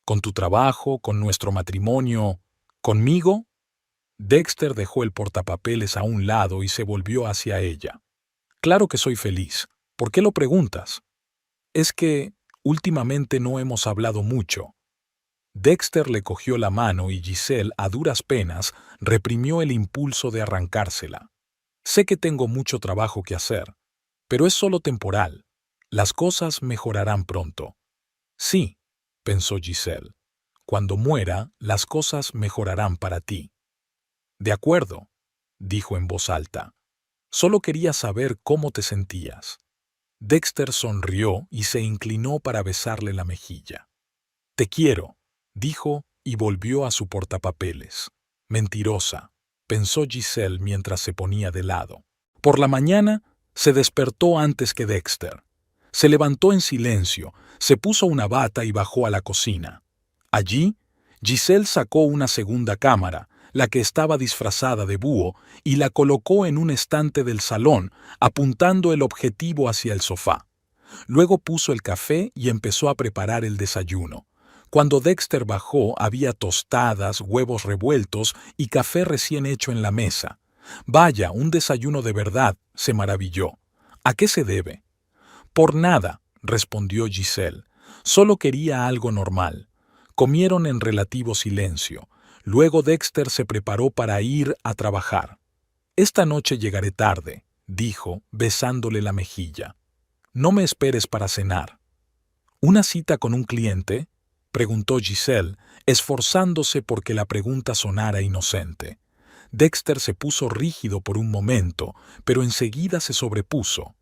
¿Con tu trabajo, con nuestro matrimonio, conmigo?». Dexter dejó el portapapeles a un lado y se volvió hacia ella. «Claro que soy feliz. ¿Por qué lo preguntas?». «Es que últimamente no hemos hablado mucho». Dexter le cogió la mano y Giselle, a duras penas, reprimió el impulso de arrancársela. «Sé que tengo mucho trabajo que hacer, pero es solo temporal. Las cosas mejorarán pronto». «Sí», pensó Giselle, «cuando muera, las cosas mejorarán para ti». «De acuerdo», dijo en voz alta. «Solo quería saber cómo te sentías». Dexter sonrió y se inclinó para besarle la mejilla. «Te quiero», dijo y volvió a su portapapeles. «Mentirosa», pensó Giselle mientras se ponía de lado. Por la mañana se despertó antes que Dexter. Se levantó en silencio, se puso una bata y bajó a la cocina. Allí, Giselle sacó una segunda cámara, la que estaba disfrazada de búho, y la colocó en un estante del salón, apuntando el objetivo hacia el sofá. Luego puso el café y empezó a preparar el desayuno. Cuando Dexter bajó, había tostadas, huevos revueltos y café recién hecho en la mesa. «Vaya, un desayuno de verdad», se maravilló. «¿A qué se debe?». «Por nada», respondió Giselle. «Solo quería algo normal». Comieron en relativo silencio. Luego Dexter se preparó para ir a trabajar. «Esta noche llegaré tarde», dijo, besándole la mejilla. «No me esperes para cenar». «¿Una cita con un cliente?», preguntó Giselle, esforzándose porque la pregunta sonara inocente. Dexter se puso rígido por un momento, pero enseguida se sobrepuso.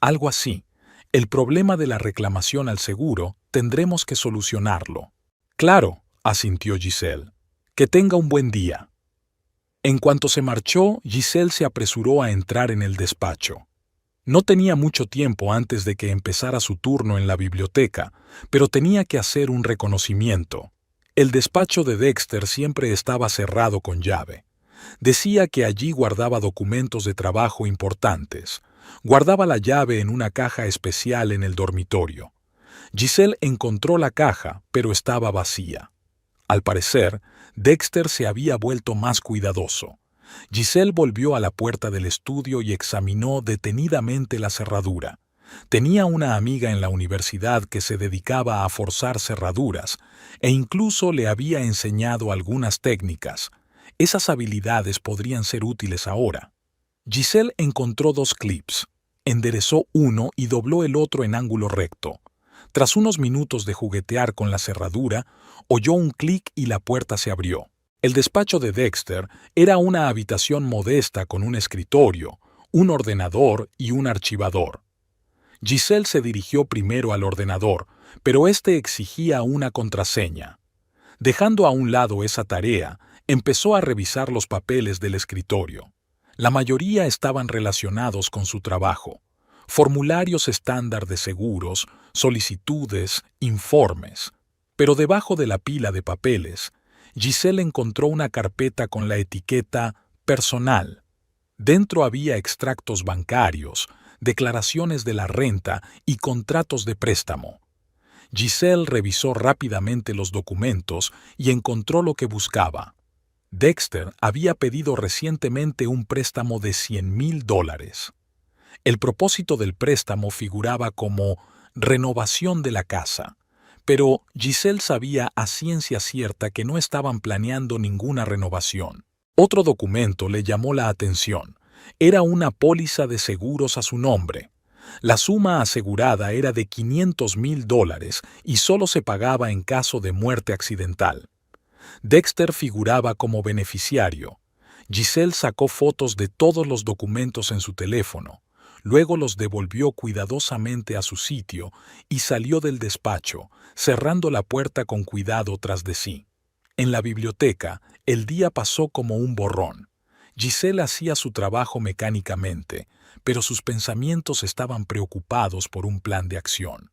«Algo así. El problema de la reclamación al seguro tendremos que solucionarlo». «Claro», asintió Giselle. «Que tenga un buen día». En cuanto se marchó, Giselle se apresuró a entrar en el despacho. No tenía mucho tiempo antes de que empezara su turno en la biblioteca, pero tenía que hacer un reconocimiento. El despacho de Dexter siempre estaba cerrado con llave. Decía que allí guardaba documentos de trabajo importantes. Guardaba la llave en una caja especial en el dormitorio. Giselle encontró la caja, pero estaba vacía. Al parecer, Dexter se había vuelto más cuidadoso. Giselle volvió a la puerta del estudio y examinó detenidamente la cerradura. Tenía una amiga en la universidad que se dedicaba a forzar cerraduras e incluso le había enseñado algunas técnicas. Esas habilidades podrían ser útiles ahora. Giselle encontró 2 clips. Enderezó uno y dobló el otro en ángulo recto. Tras unos minutos de juguetear con la cerradura, oyó un clic y la puerta se abrió. El despacho de Dexter era una habitación modesta con un escritorio, un ordenador y un archivador. Giselle se dirigió primero al ordenador, pero éste exigía una contraseña. Dejando a un lado esa tarea, empezó a revisar los papeles del escritorio. La mayoría estaban relacionados con su trabajo. Formularios estándar de seguros, solicitudes, informes. Pero debajo de la pila de papeles, Giselle encontró una carpeta con la etiqueta «Personal». Dentro había extractos bancarios, declaraciones de la renta y contratos de préstamo. Giselle revisó rápidamente los documentos y encontró lo que buscaba. Dexter había pedido recientemente un préstamo de $100,000. El propósito del préstamo figuraba como renovación de la casa, pero Giselle sabía a ciencia cierta que no estaban planeando ninguna renovación. Otro documento le llamó la atención. Era una póliza de seguros a su nombre. La suma asegurada era de $500,000 y solo se pagaba en caso de muerte accidental. Dexter figuraba como beneficiario. Giselle sacó fotos de todos los documentos en su teléfono, luego los devolvió cuidadosamente a su sitio y salió del despacho, cerrando la puerta con cuidado tras de sí. En la biblioteca, el día pasó como un borrón. Giselle hacía su trabajo mecánicamente, pero sus pensamientos estaban preocupados por un plan de acción.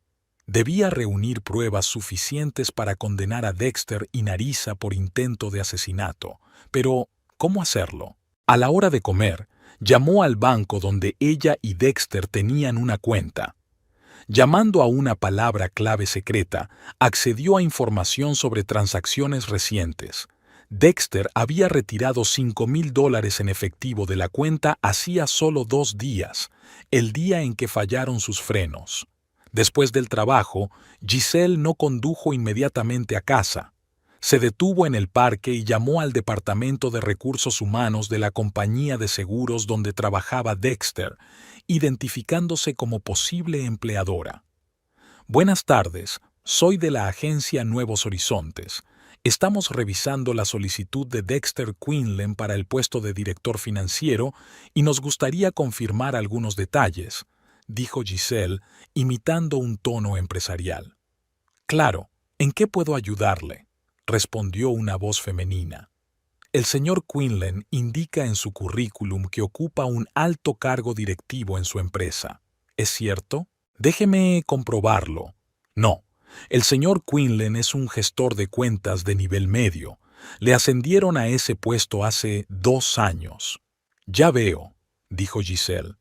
Debía reunir pruebas suficientes para condenar a Dexter y Narissa por intento de asesinato, pero ¿cómo hacerlo? A la hora de comer, llamó al banco donde ella y Dexter tenían una cuenta. Llamando a una palabra clave secreta, accedió a información sobre transacciones recientes. Dexter había retirado $5,000 en efectivo de la cuenta hacía solo 2 días, el día en que fallaron sus frenos. Después del trabajo, Giselle no condujo inmediatamente a casa. Se detuvo en el parque y llamó al departamento de recursos humanos de la compañía de seguros donde trabajaba Dexter, identificándose como posible empleadora. Buenas tardes, soy de la agencia Nuevos Horizontes. Estamos revisando la solicitud de Dexter Quinlan para el puesto de director financiero y nos gustaría confirmar algunos detalles, dijo Giselle, imitando un tono empresarial. Claro, ¿en qué puedo ayudarle?, respondió una voz femenina. El señor Quinlan indica en su currículum que ocupa un alto cargo directivo en su empresa. ¿Es cierto? Déjeme comprobarlo. No, el señor Quinlan es un gestor de cuentas de nivel medio. Le ascendieron a ese puesto hace 2 años. Ya veo, dijo Giselle.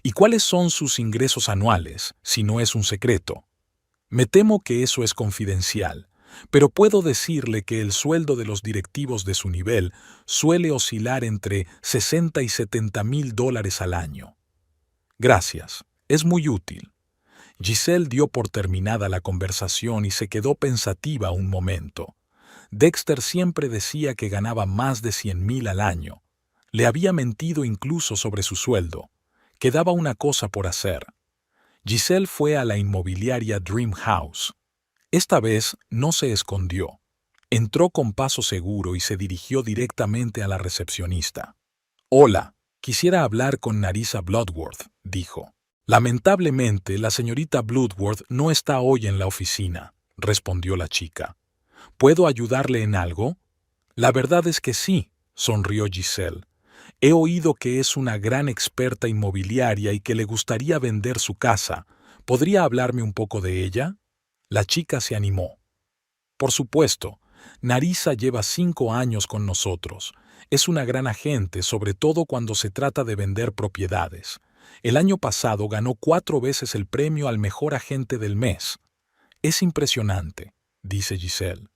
¿Y cuáles son sus ingresos anuales, si no es un secreto? Me temo que eso es confidencial, pero puedo decirle que el sueldo de los directivos de su nivel suele oscilar entre $60,000 y $70,000 al año. Gracias, es muy útil. Giselle dio por terminada la conversación y se quedó pensativa un momento. Dexter siempre decía que ganaba más de $100,000 al año. Le había mentido incluso sobre su sueldo. Quedaba una cosa por hacer. Giselle fue a la inmobiliaria Dream House. Esta vez no se escondió. Entró con paso seguro y se dirigió directamente a la recepcionista. «Hola, quisiera hablar con Narissa Bloodworth», dijo. «Lamentablemente, la señorita Bloodworth no está hoy en la oficina», respondió la chica. «¿Puedo ayudarle en algo?» «La verdad es que sí», sonrió Giselle. «He oído que es una gran experta inmobiliaria y que le gustaría vender su casa. ¿Podría hablarme un poco de ella?» La chica se animó. «Por supuesto. Narissa lleva 5 años con nosotros. Es una gran agente, sobre todo cuando se trata de vender propiedades. El año pasado ganó 4 veces el premio al mejor agente del mes. Es impresionante», dice Giselle.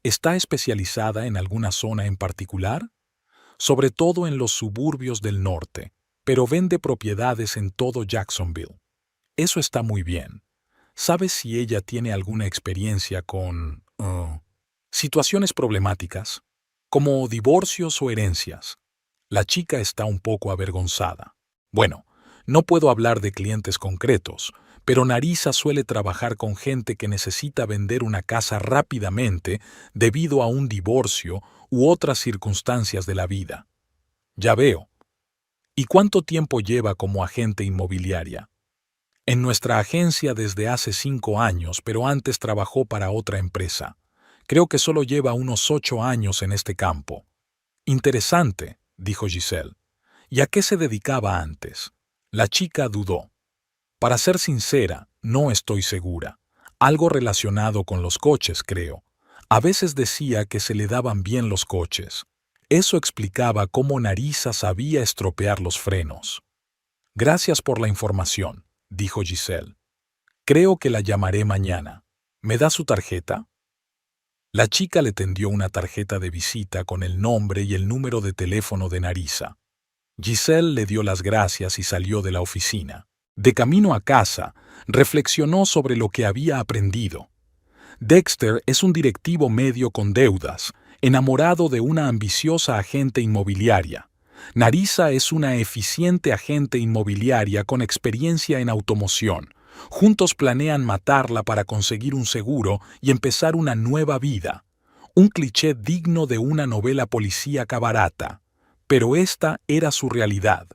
«¿Está especializada en alguna zona en particular?» «Sobre todo en los suburbios del norte, pero vende propiedades en todo Jacksonville. Eso está muy bien. ¿Sabes si ella tiene alguna experiencia con situaciones problemáticas, como divorcios o herencias?» La chica está un poco avergonzada. «Bueno, No puedo hablar de clientes concretos, pero Narisa suele trabajar con gente que necesita vender una casa rápidamente debido a un divorcio u otras circunstancias de la vida. Ya veo. ¿Y cuánto tiempo lleva como agente inmobiliaria? En nuestra agencia desde hace 5 años, pero antes trabajó para otra empresa. Creo que solo lleva unos 8 años en este campo. Interesante, dijo Giselle. ¿Y a qué se dedicaba antes? La chica dudó. Para ser sincera, no estoy segura. Algo relacionado con los coches, creo. A veces decía que se le daban bien los coches. Eso explicaba cómo Narisa sabía estropear los frenos. Gracias por la información, dijo Giselle. Creo que la llamaré mañana. ¿Me da su tarjeta? La chica le tendió una tarjeta de visita con el nombre y el número de teléfono de Narisa. Giselle le dio las gracias y salió de la oficina. De camino a casa, reflexionó sobre lo que había aprendido. Dexter es un directivo medio con deudas, enamorado de una ambiciosa agente inmobiliaria. Narisa es una eficiente agente inmobiliaria con experiencia en automoción. Juntos planean matarla para conseguir un seguro y empezar una nueva vida. Un cliché digno de una novela policíaca barata. Pero esta era su realidad.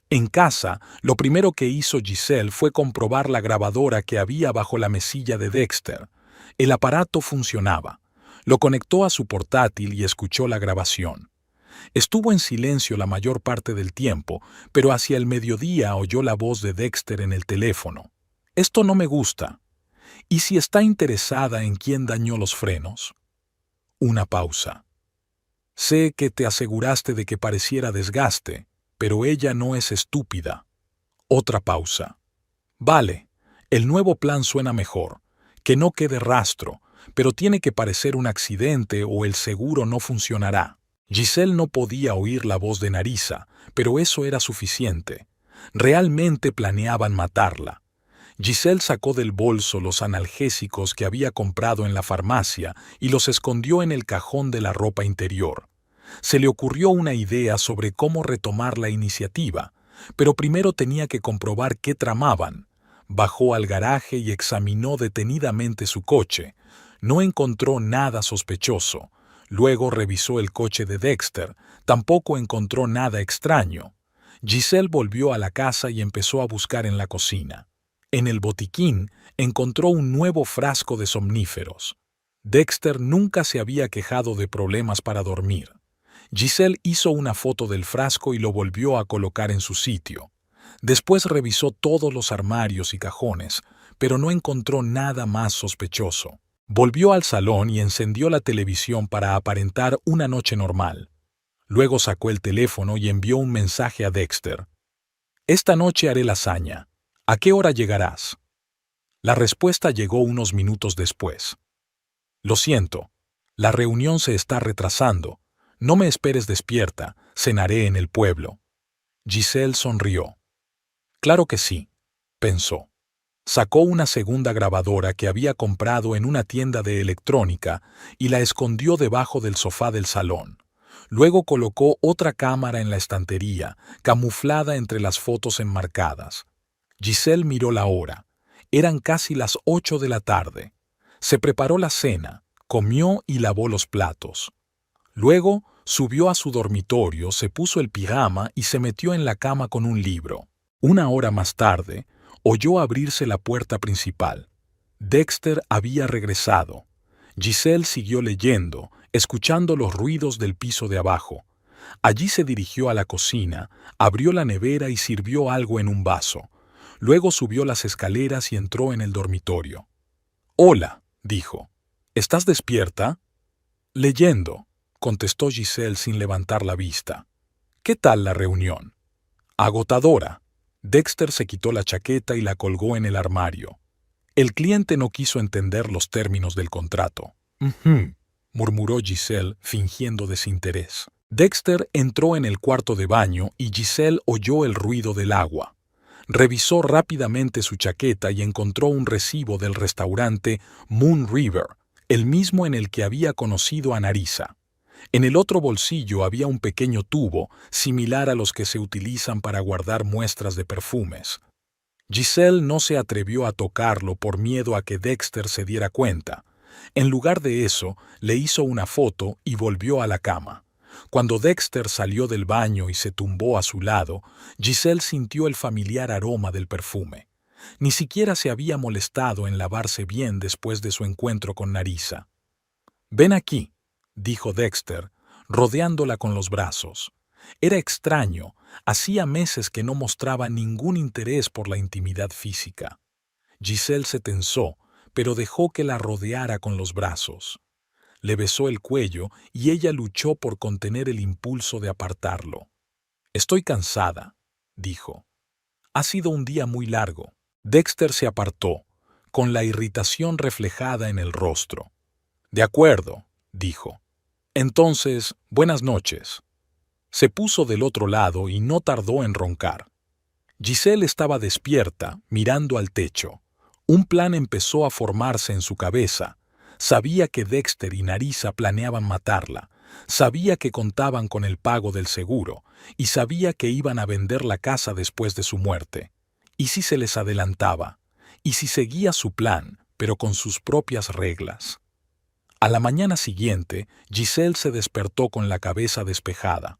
En casa, lo primero que hizo Giselle fue comprobar la grabadora que había bajo la mesilla de Dexter. El aparato funcionaba. Lo conectó a su portátil y escuchó la grabación. Estuvo en silencio la mayor parte del tiempo, pero hacia el mediodía oyó la voz de Dexter en el teléfono. Esto no me gusta. ¿Y si está interesada en quién dañó los frenos? Una pausa. Sé que te aseguraste de que pareciera desgaste, pero ella no es estúpida. Otra pausa. Vale, el nuevo plan suena mejor. Que no quede rastro, pero tiene que parecer un accidente o el seguro no funcionará. Giselle no podía oír la voz de Narisa, pero eso era suficiente. Realmente planeaban matarla. Giselle sacó del bolso los analgésicos que había comprado en la farmacia y los escondió en el cajón de la ropa interior. Se le ocurrió una idea sobre cómo retomar la iniciativa, pero primero tenía que comprobar qué tramaban. Bajó al garaje y examinó detenidamente su coche. No encontró nada sospechoso. Luego revisó el coche de Dexter. Tampoco encontró nada extraño. Giselle volvió a la casa y empezó a buscar en la cocina. En el botiquín encontró un nuevo frasco de somníferos. Dexter nunca se había quejado de problemas para dormir. Giselle hizo una foto del frasco y lo volvió a colocar en su sitio. Después revisó todos los armarios y cajones, pero no encontró nada más sospechoso. Volvió al salón y encendió la televisión para aparentar una noche normal. Luego sacó el teléfono y envió un mensaje a Dexter. «Esta noche haré lasaña. ¿A qué hora llegarás?» La respuesta llegó unos minutos después. «Lo siento, la reunión se está retrasando. No me esperes despierta, cenaré en el pueblo». Giselle sonrió. «Claro que sí», pensó. Sacó una segunda grabadora que había comprado en una tienda de electrónica y la escondió debajo del sofá del salón. Luego colocó otra cámara en la estantería, camuflada entre las fotos enmarcadas. Giselle miró la hora. Eran casi las 8 de la tarde. Se preparó la cena, comió y lavó los platos. Luego subió a su dormitorio, se puso el pijama y se metió en la cama con un libro. Una hora más tarde, oyó abrirse la puerta principal. Dexter había regresado. Giselle siguió leyendo, escuchando los ruidos del piso de abajo. Allí se dirigió a la cocina, abrió la nevera y sirvió algo en un vaso. Luego subió las escaleras y entró en el dormitorio. «Hola», dijo. «¿Estás despierta?» «Leyendo», contestó Giselle sin levantar la vista. «¿Qué tal la reunión?» «Agotadora». Dexter se quitó la chaqueta y la colgó en el armario. El cliente no quiso entender los términos del contrato. Murmuró Giselle, fingiendo desinterés. Dexter entró en el cuarto de baño y Giselle oyó el ruido del agua. Revisó rápidamente su chaqueta y encontró un recibo del restaurante Moon River, el mismo en el que había conocido a Narisa. En el otro bolsillo había un pequeño tubo, similar a los que se utilizan para guardar muestras de perfumes. Giselle no se atrevió a tocarlo por miedo a que Dexter se diera cuenta. En lugar de eso, le hizo una foto y volvió a la cama. Cuando Dexter salió del baño y se tumbó a su lado, Giselle sintió el familiar aroma del perfume. Ni siquiera se había molestado en lavarse bien después de su encuentro con Narissa. «Ven aquí», dijo Dexter, rodeándola con los brazos. Era extraño, hacía meses que no mostraba ningún interés por la intimidad física. Giselle se tensó, pero dejó que la rodeara con los brazos. Le besó el cuello y ella luchó por contener el impulso de apartarlo. «Estoy cansada», dijo. «Ha sido un día muy largo». Dexter se apartó, con la irritación reflejada en el rostro. «De acuerdo», dijo. «Entonces, buenas noches». Se puso del otro lado y no tardó en roncar. Giselle estaba despierta, mirando al techo. Un plan empezó a formarse en su cabeza. Sabía que Dexter y Narissa planeaban matarla. Sabía que contaban con el pago del seguro y sabía que iban a vender la casa después de su muerte. ¿Y si se les adelantaba? ¿Y si seguía su plan, pero con sus propias reglas? A la mañana siguiente, Giselle se despertó con la cabeza despejada.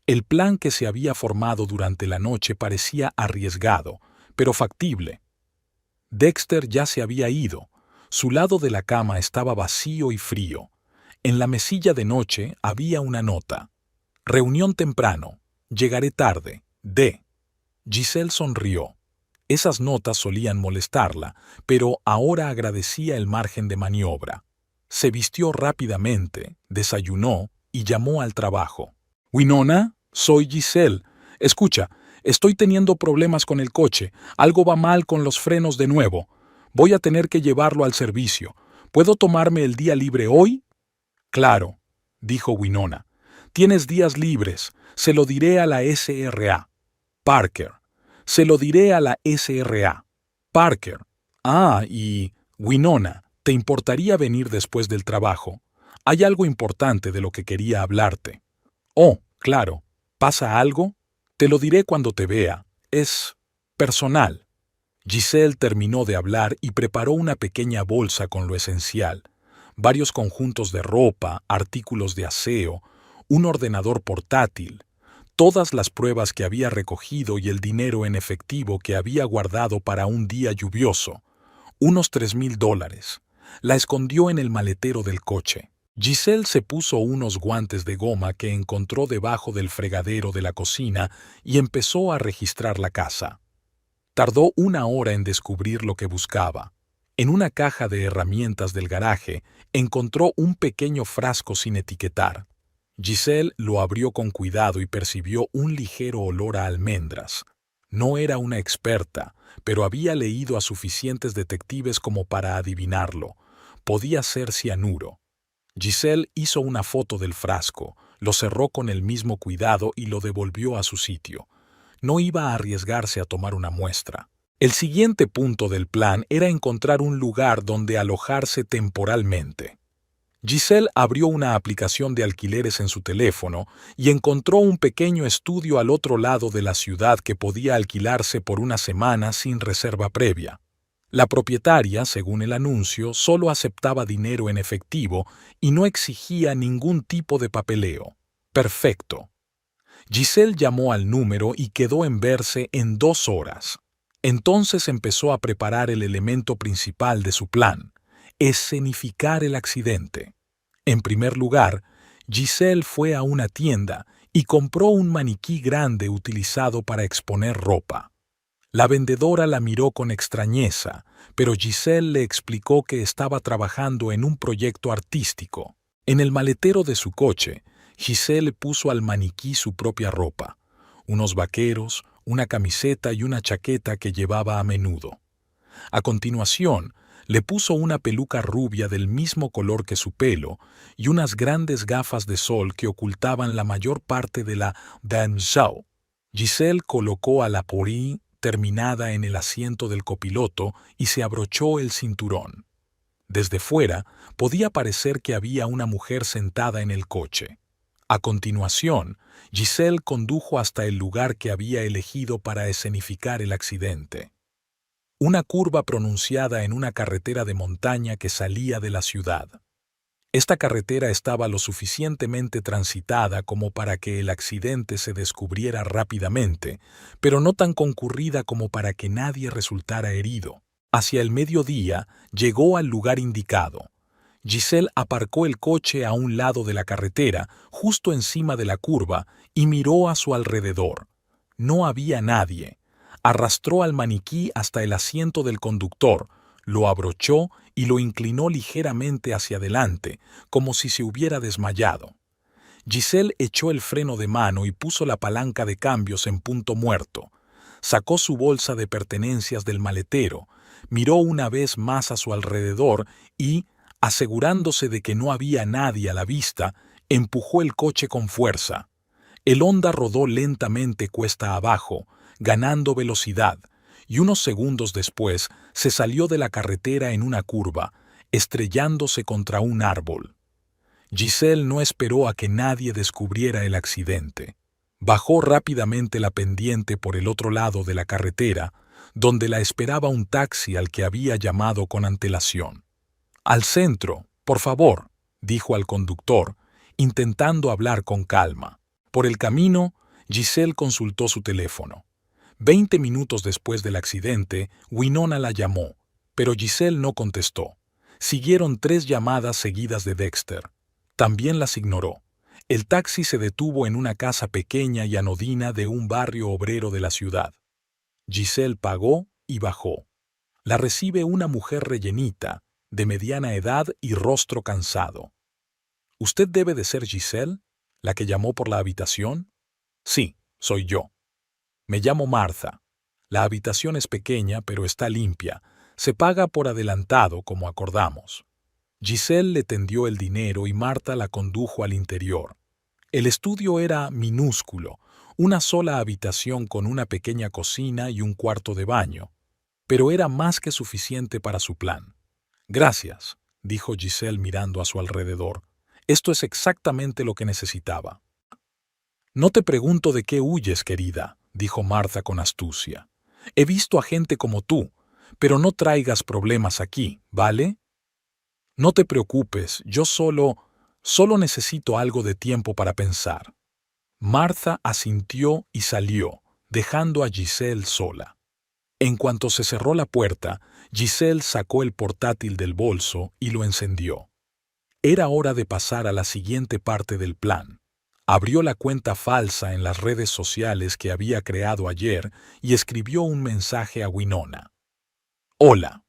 El plan que se había formado durante la noche parecía arriesgado, pero factible. Dexter ya se había ido. Su lado de la cama estaba vacío y frío. En la mesilla de noche había una nota. «Reunión temprano. Llegaré tarde. D». Giselle sonrió. Esas notas solían molestarla, pero ahora agradecía el margen de maniobra. Se vistió rápidamente, desayunó y llamó al trabajo. «Winona, soy Giselle. Escucha, estoy teniendo problemas con el coche. Algo va mal con los frenos de nuevo. Voy a tener que llevarlo al servicio. ¿Puedo tomarme el día libre hoy?» «Claro», dijo Winona. «Tienes días libres. Se lo diré a la SRA. Parker. Se lo diré a la SRA. Parker. Ah, y... Winona, ¿te importaría venir después del trabajo? Hay algo importante de lo que quería hablarte». «Oh, claro. ¿Pasa algo? Te lo diré cuando te vea. Es... personal». Giselle terminó de hablar y preparó una pequeña bolsa con lo esencial. Varios conjuntos de ropa, artículos de aseo, un ordenador portátil, todas las pruebas que había recogido y el dinero en efectivo que había guardado para un día lluvioso. Unos $3,000. La escondió en el maletero del coche. Giselle se puso unos guantes de goma que encontró debajo del fregadero de la cocina y empezó a registrar la casa. Tardó 1 hora en descubrir lo que buscaba. En una caja de herramientas del garaje encontró un pequeño frasco sin etiquetar. Giselle lo abrió con cuidado y percibió un ligero olor a almendras. No era una experta, pero había leído a suficientes detectives como para adivinarlo. Podía ser cianuro. Giselle hizo una foto del frasco, lo cerró con el mismo cuidado y lo devolvió a su sitio. No iba a arriesgarse a tomar una muestra. El siguiente punto del plan era encontrar un lugar donde alojarse temporalmente. Giselle abrió una aplicación de alquileres en su teléfono y encontró un pequeño estudio al otro lado de la ciudad que podía alquilarse por una semana sin reserva previa. La propietaria, según el anuncio, solo aceptaba dinero en efectivo y no exigía ningún tipo de papeleo. Perfecto. Giselle llamó al número y quedó en verse en 2 horas. Entonces empezó a preparar el elemento principal de su plan: escenificar el accidente. En primer lugar, Giselle fue a una tienda y compró un maniquí grande utilizado para exponer ropa. La vendedora la miró con extrañeza, pero Giselle le explicó que estaba trabajando en un proyecto artístico. En el maletero de su coche, Giselle puso al maniquí su propia ropa, unos vaqueros, una camiseta y una chaqueta que llevaba a menudo. A continuación, le puso una peluca rubia del mismo color que su pelo y unas grandes gafas de sol que ocultaban la mayor parte de la damsel. Giselle colocó a la Pori terminada en el asiento del copiloto y se abrochó el cinturón. Desde fuera, podía parecer que había una mujer sentada en el coche. A continuación, Giselle condujo hasta el lugar que había elegido para escenificar el accidente. Una curva pronunciada en una carretera de montaña que salía de la ciudad. Esta carretera estaba lo suficientemente transitada como para que el accidente se descubriera rápidamente, pero no tan concurrida como para que nadie resultara herido. Hacia el mediodía llegó al lugar indicado. Giselle aparcó el coche a un lado de la carretera, justo encima de la curva, y miró a su alrededor. No había nadie. Arrastró al maniquí hasta el asiento del conductor, lo abrochó y lo inclinó ligeramente hacia adelante, como si se hubiera desmayado. Giselle echó el freno de mano y puso la palanca de cambios en punto muerto. Sacó su bolsa de pertenencias del maletero, miró una vez más a su alrededor y, asegurándose de que no había nadie a la vista, empujó el coche con fuerza. El Honda rodó lentamente cuesta abajo, ganando velocidad, y unos segundos después se salió de la carretera en una curva, estrellándose contra un árbol. Giselle no esperó a que nadie descubriera el accidente. Bajó rápidamente la pendiente por el otro lado de la carretera, donde la esperaba un taxi al que había llamado con antelación. «Al centro, por favor», dijo al conductor, intentando hablar con calma. Por el camino, Giselle consultó su teléfono. 20 minutos después del accidente, Winona la llamó, pero Giselle no contestó. Siguieron 3 llamadas seguidas de Dexter. También las ignoró. El taxi se detuvo en una casa pequeña y anodina de un barrio obrero de la ciudad. Giselle pagó y bajó. La recibe una mujer rellenita, de mediana edad y rostro cansado. «¿Usted debe de ser Giselle, la que llamó por la habitación?» «Sí, soy yo. Me llamo Martha. La habitación es pequeña, pero está limpia. Se paga por adelantado, como acordamos». Giselle le tendió el dinero y Martha la condujo al interior. El estudio era minúsculo, una sola habitación con una pequeña cocina y un cuarto de baño, pero era más que suficiente para su plan. «Gracias», dijo Giselle mirando a su alrededor. «Esto es exactamente lo que necesitaba». «No te pregunto de qué huyes, querida», dijo Martha con astucia. «He visto a gente como tú, pero no traigas problemas aquí, ¿vale? No te preocupes, yo solo necesito algo de tiempo para pensar». Martha asintió y salió, dejando a Giselle sola. En cuanto se cerró la puerta, Giselle sacó el portátil del bolso y lo encendió. Era hora de pasar a la siguiente parte del plan. Abrió la cuenta falsa en las redes sociales que había creado ayer y escribió un mensaje a Winona. «Hola.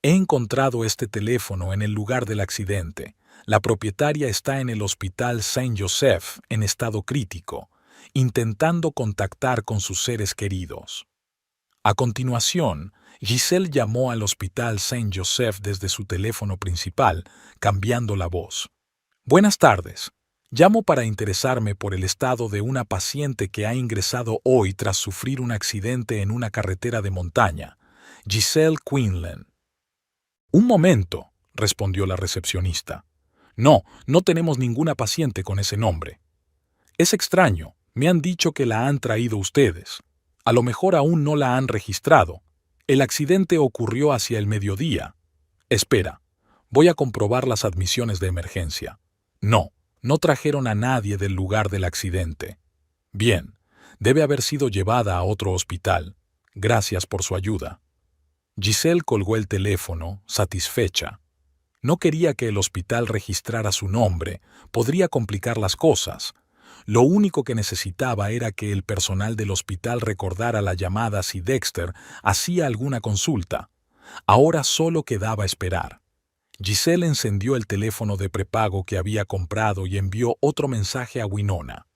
He encontrado este teléfono en el lugar del accidente. La propietaria está en el hospital Saint Joseph en estado crítico, intentando contactar con sus seres queridos». A continuación, Giselle llamó al hospital Saint Joseph desde su teléfono principal, cambiando la voz. «Buenas tardes. Llamo para interesarme por el estado de una paciente que ha ingresado hoy tras sufrir un accidente en una carretera de montaña. Giselle Quinlan». «Un momento», respondió la recepcionista. «No, no tenemos ninguna paciente con ese nombre». «Es extraño. Me han dicho que la han traído ustedes. A lo mejor aún no la han registrado. El accidente ocurrió hacia el mediodía. Espera, voy a comprobar las admisiones de emergencia. No, no trajeron a nadie del lugar del accidente. Bien, debe haber sido llevada a otro hospital. Gracias por su ayuda». Giselle colgó el teléfono, satisfecha. No quería que el hospital registrara su nombre, podría complicar las cosas. Lo único que necesitaba era que el personal del hospital recordara la llamada si Dexter hacía alguna consulta. Ahora solo quedaba esperar. Giselle encendió el teléfono de prepago que había comprado y envió otro mensaje a Winona.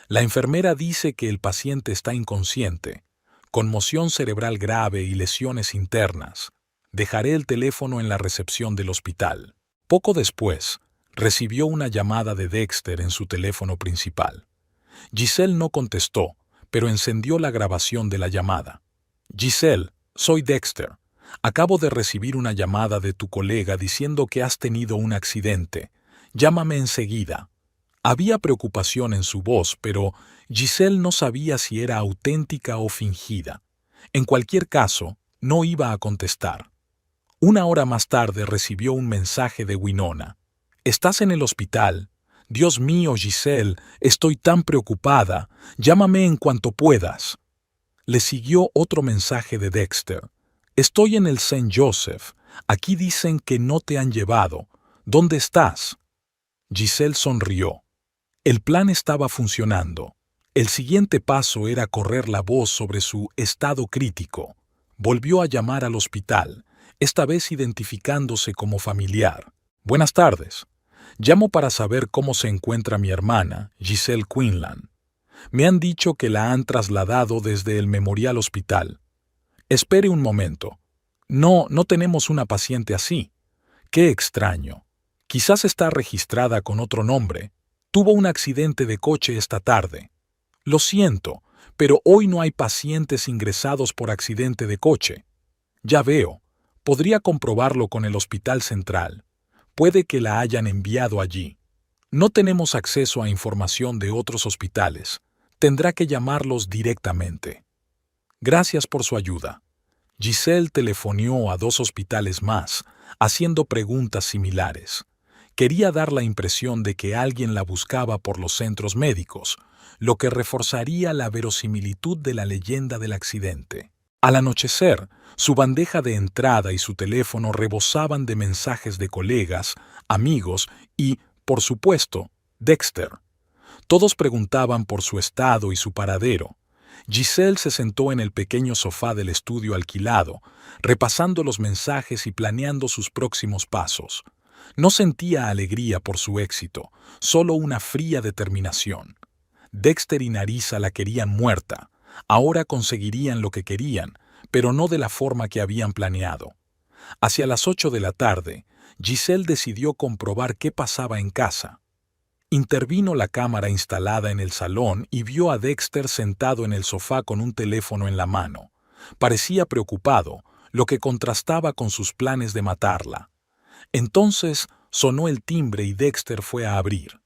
«La enfermera dice que el paciente está inconsciente, conmoción cerebral grave y lesiones internas. Dejaré el teléfono en la recepción del hospital». Poco después, recibió una llamada de Dexter en su teléfono principal. Giselle no contestó, pero encendió la grabación de la llamada. «Giselle, soy Dexter. Acabo de recibir una llamada de tu colega diciendo que has tenido un accidente. Llámame enseguida. Había preocupación en su voz, pero Giselle no sabía si era auténtica o fingida. En cualquier caso, no iba a contestar. Una hora más tarde recibió un mensaje de Winona. «Estás en el hospital. Dios mío, Giselle, estoy tan preocupada. Llámame en cuanto puedas». Le siguió otro mensaje de Dexter. «Estoy en el St. Joseph. Aquí dicen que no te han llevado. ¿Dónde estás?» Giselle sonrió. El plan estaba funcionando. El siguiente paso era correr la voz sobre su estado crítico. Volvió a llamar al hospital, esta vez identificándose como familiar. «Buenas tardes. Llamo para saber cómo se encuentra mi hermana, Giselle Quinlan. Me han dicho que la han trasladado desde el Memorial Hospital. Espere un momento. No tenemos una paciente así. Qué extraño. Quizás está registrada con otro nombre. Tuvo un accidente de coche esta tarde. Lo siento, pero hoy no hay pacientes ingresados por accidente de coche. Ya veo. Podría comprobarlo con el Hospital Central. Puede que la hayan enviado allí. No tenemos acceso a información de otros hospitales. Tendrá que llamarlos directamente. Gracias por su ayuda». Giselle telefonió a 2 hospitales más, haciendo preguntas similares. Quería dar la impresión de que alguien la buscaba por los centros médicos, lo que reforzaría la verosimilitud de la leyenda del accidente. Al anochecer, su bandeja de entrada y su teléfono rebosaban de mensajes de colegas, amigos y, por supuesto, Dexter. Todos preguntaban por su estado y su paradero. Giselle se sentó en el pequeño sofá del estudio alquilado, repasando los mensajes y planeando sus próximos pasos. No sentía alegría por su éxito, solo una fría determinación. Dexter y Narisa la querían muerta. Ahora conseguirían lo que querían, pero no de la forma que habían planeado. Hacia las 8 de la tarde, Giselle decidió comprobar qué pasaba en casa. Intervino la cámara instalada en el salón y vio a Dexter sentado en el sofá con un teléfono en la mano. Parecía preocupado, lo que contrastaba con sus planes de matarla. Entonces sonó el timbre y Dexter fue a abrir.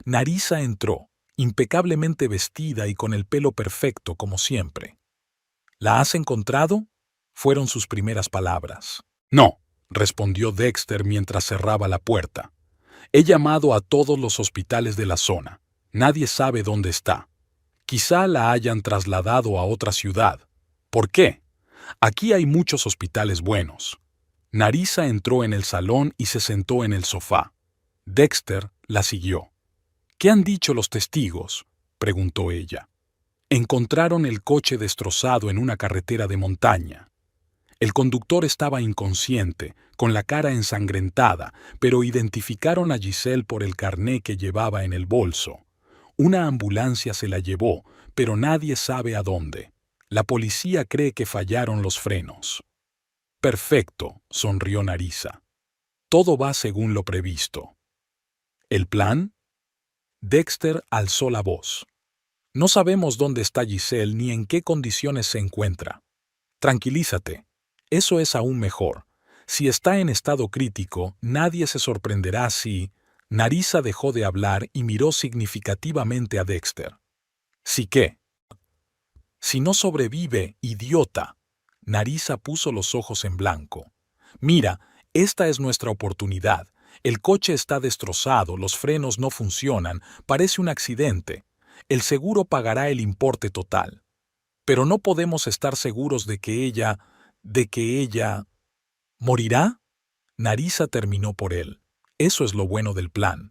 Narisa entró, impecablemente vestida y con el pelo perfecto como siempre. «¿La has encontrado?», fueron sus primeras palabras. «No», respondió Dexter mientras cerraba la puerta. «He llamado a todos los hospitales de la zona. Nadie sabe dónde está. Quizá la hayan trasladado a otra ciudad. ¿Por qué? Aquí hay muchos hospitales buenos». Narisa entró en el salón y se sentó en el sofá. Dexter la siguió. «¿Qué han dicho los testigos?», preguntó ella. «Encontraron el coche destrozado en una carretera de montaña. El conductor estaba inconsciente, con la cara ensangrentada, pero identificaron a Giselle por el carné que llevaba en el bolso. Una ambulancia se la llevó, pero nadie sabe a dónde. La policía cree que fallaron los frenos». «Perfecto», sonrió Narisa. «Todo va según lo previsto». «¿El plan?». Dexter alzó la voz. «No sabemos dónde está Giselle ni en qué condiciones se encuentra. Tranquilízate. Eso es aún mejor. Si está en estado crítico, nadie se sorprenderá si...». Narisa dejó de hablar y miró significativamente a Dexter. «¿Sí qué?». «Si no sobrevive, idiota». Narisa puso los ojos en blanco. «Mira, esta es nuestra oportunidad. El coche está destrozado, los frenos no funcionan, parece un accidente. El seguro pagará el importe total. Pero no podemos estar seguros de que ella... ¿Morirá?». Narisa terminó por él. «Eso es lo bueno del plan.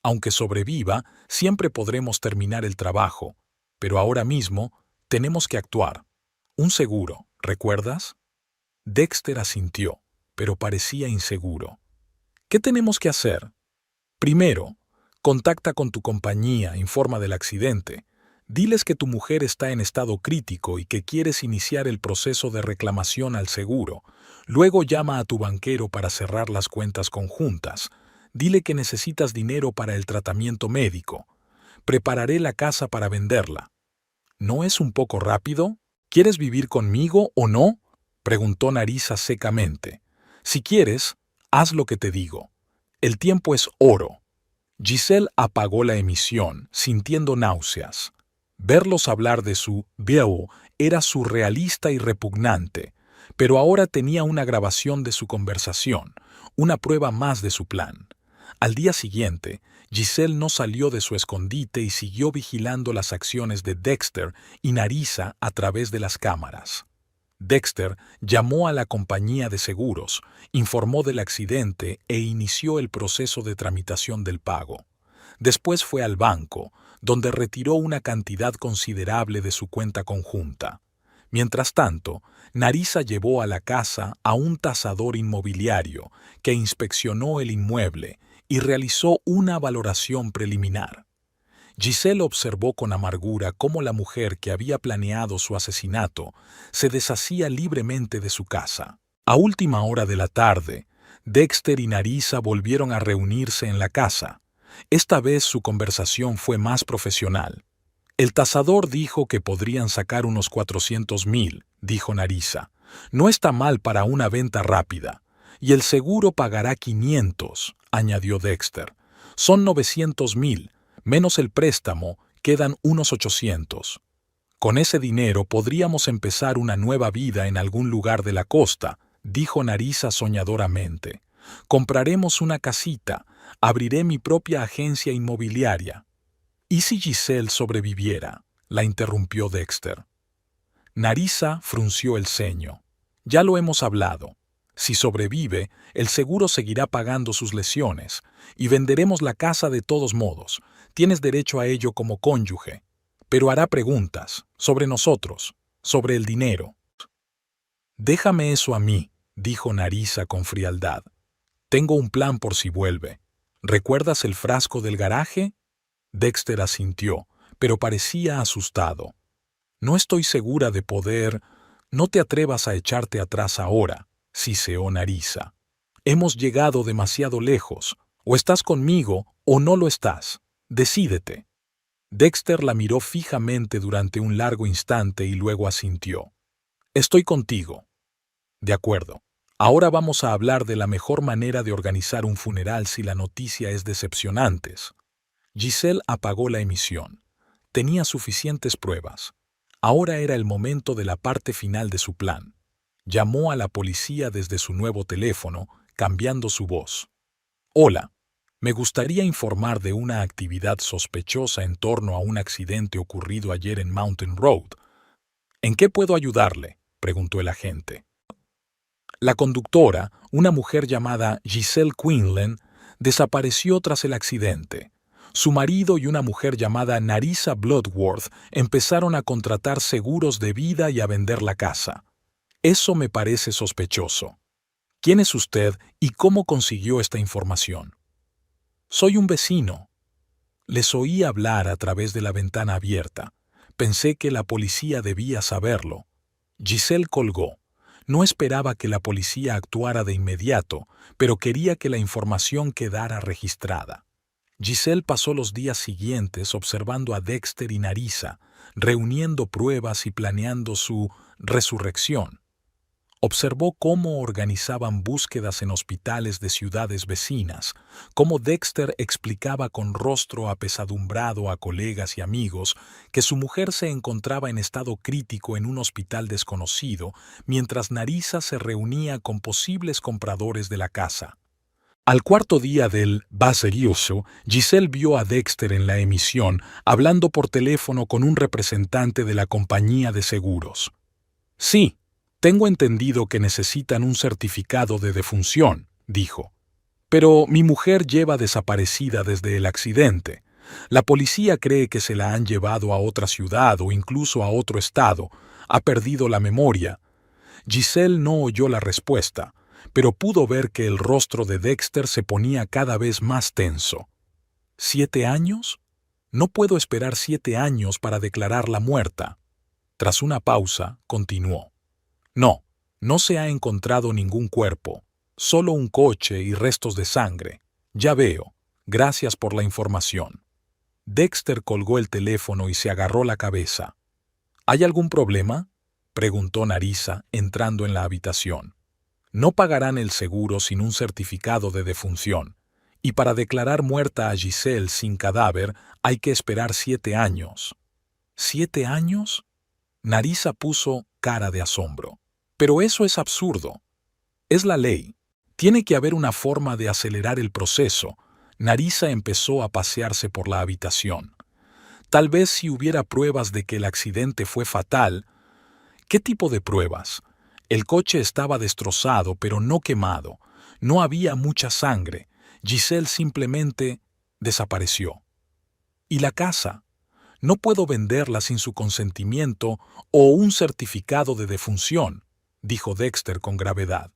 Aunque sobreviva, siempre podremos terminar el trabajo. Pero ahora mismo tenemos que actuar. Un seguro, ¿recuerdas?». Dexter asintió, pero parecía inseguro. «¿Qué tenemos que hacer?». «Primero, contacta con tu compañía, informa del accidente. Diles que tu mujer está en estado crítico y que quieres iniciar el proceso de reclamación al seguro. Luego llama a tu banquero para cerrar las cuentas conjuntas. Dile que necesitas dinero para el tratamiento médico. Prepararé la casa para venderla». «¿No es un poco rápido? ¿Quieres vivir conmigo o no?», preguntó Narisa secamente. Si quieres, haz lo que te digo. El tiempo es oro. Giselle apagó la emisión, sintiendo náuseas. Verlos hablar de su Bill era surrealista y repugnante, pero ahora tenía una grabación de su conversación, una prueba más de su plan. Al día siguiente, Giselle no salió de su escondite y siguió vigilando las acciones de Dexter y Narisa a través de las cámaras. Dexter llamó a la compañía de seguros, informó del accidente e inició el proceso de tramitación del pago. Después fue al banco, donde retiró una cantidad considerable de su cuenta conjunta. Mientras tanto, Narisa llevó a la casa a un tasador inmobiliario que inspeccionó el inmueble y realizó una valoración preliminar. Giselle observó con amargura cómo la mujer que había planeado su asesinato se deshacía libremente de su casa. A última hora de la tarde, Dexter y Narisa volvieron a reunirse en la casa. Esta vez su conversación fue más profesional. El tasador dijo que podrían sacar unos 400,000, dijo Narisa. No está mal para una venta rápida. Y el seguro pagará 500, añadió Dexter. Son 900,000. Menos el préstamo, quedan unos 800. Con ese dinero podríamos empezar una nueva vida en algún lugar de la costa, dijo Narisa soñadoramente. Compraremos una casita, abriré mi propia agencia inmobiliaria. ¿Y si Giselle sobreviviera?, la interrumpió Dexter. Narisa frunció el ceño. Ya lo hemos hablado. Si sobrevive, el seguro seguirá pagando sus lesiones, y venderemos la casa de todos modos. Tienes derecho a ello como cónyuge, pero hará preguntas sobre nosotros, sobre el dinero. Déjame eso a mí, dijo Narisa con frialdad. Tengo un plan por si vuelve. ¿Recuerdas el frasco del garaje? Dexter asintió, pero parecía asustado. No estoy segura de poder. No te atrevas a echarte atrás ahora, siseó Narisa. Hemos llegado demasiado lejos. O estás conmigo o no lo estás. Decídete. Dexter la miró fijamente durante un largo instante y luego asintió. Estoy contigo. De acuerdo. Ahora vamos a hablar de la mejor manera de organizar un funeral si la noticia es decepcionante. Giselle apagó la emisión. Tenía suficientes pruebas. Ahora era el momento de la parte final de su plan. Llamó a la policía desde su nuevo teléfono, cambiando su voz. Hola. Me gustaría informar de una actividad sospechosa en torno a un accidente ocurrido ayer en Mountain Road. ¿En qué puedo ayudarle?, preguntó el agente. La conductora, una mujer llamada Giselle Quinlan, desapareció tras el accidente. Su marido y una mujer llamada Narisa Bloodworth empezaron a contratar seguros de vida y a vender la casa. Eso me parece sospechoso. ¿Quién es usted y cómo consiguió esta información? Soy un vecino. Les oí hablar a través de la ventana abierta. Pensé que la policía debía saberlo. Giselle colgó. No esperaba que la policía actuara de inmediato, pero quería que la información quedara registrada. Giselle pasó los días siguientes observando a Dexter y Narisa, reuniendo pruebas y planeando su resurrección. Observó cómo organizaban búsquedas en hospitales de ciudades vecinas, cómo Dexter explicaba con rostro apesadumbrado a colegas y amigos que su mujer se encontraba en estado crítico en un hospital desconocido, mientras Narisa se reunía con posibles compradores de la casa. Al cuarto día del baserioso, Giselle vio a Dexter en la emisión hablando por teléfono con un representante de la compañía de seguros. Sí. Tengo entendido que necesitan un certificado de defunción, dijo. Pero mi mujer lleva desaparecida desde el accidente. La policía cree que se la han llevado a otra ciudad o incluso a otro estado. Ha perdido la memoria. Giselle no oyó la respuesta, pero pudo ver que el rostro de Dexter se ponía cada vez más tenso. ¿7 años? No puedo esperar 7 años para declararla muerta. Tras una pausa, continuó. No se ha encontrado ningún cuerpo, solo un coche y restos de sangre. Ya veo. Gracias por la información. Dexter colgó el teléfono y se agarró la cabeza. ¿Hay algún problema?, preguntó Narisa, entrando en la habitación. No pagarán el seguro sin un certificado de defunción, y para declarar muerta a Giselle sin cadáver hay que esperar 7 años. ¿7 años? Narisa puso cara de asombro. Pero eso es absurdo. Es la ley. Tiene que haber una forma de acelerar el proceso. Narisa empezó a pasearse por la habitación. Tal vez si hubiera pruebas de que el accidente fue fatal. ¿Qué tipo de pruebas? El coche estaba destrozado, pero no quemado. No había mucha sangre. Giselle simplemente desapareció. ¿Y la casa? No puedo venderla sin su consentimiento o un certificado de defunción, dijo Dexter con gravedad.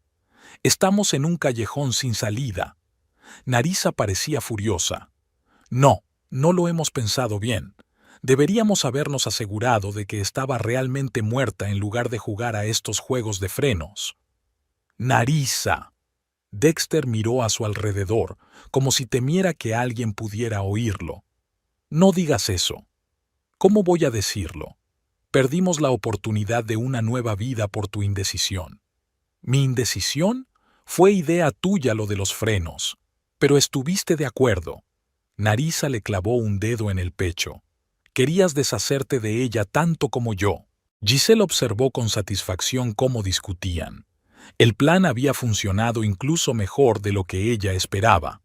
Estamos en un callejón sin salida. Narisa parecía furiosa. No, no lo hemos pensado bien. Deberíamos habernos asegurado de que estaba realmente muerta en lugar de jugar a estos juegos de frenos. Narisa. Dexter miró a su alrededor, como si temiera que alguien pudiera oírlo. No digas eso. ¿Cómo voy a decirlo? Perdimos la oportunidad de una nueva vida por tu indecisión. ¿Mi indecisión? Fue idea tuya lo de los frenos. Pero estuviste de acuerdo. Narisa le clavó un dedo en el pecho. Querías deshacerte de ella tanto como yo. Giselle observó con satisfacción cómo discutían. El plan había funcionado incluso mejor de lo que ella esperaba.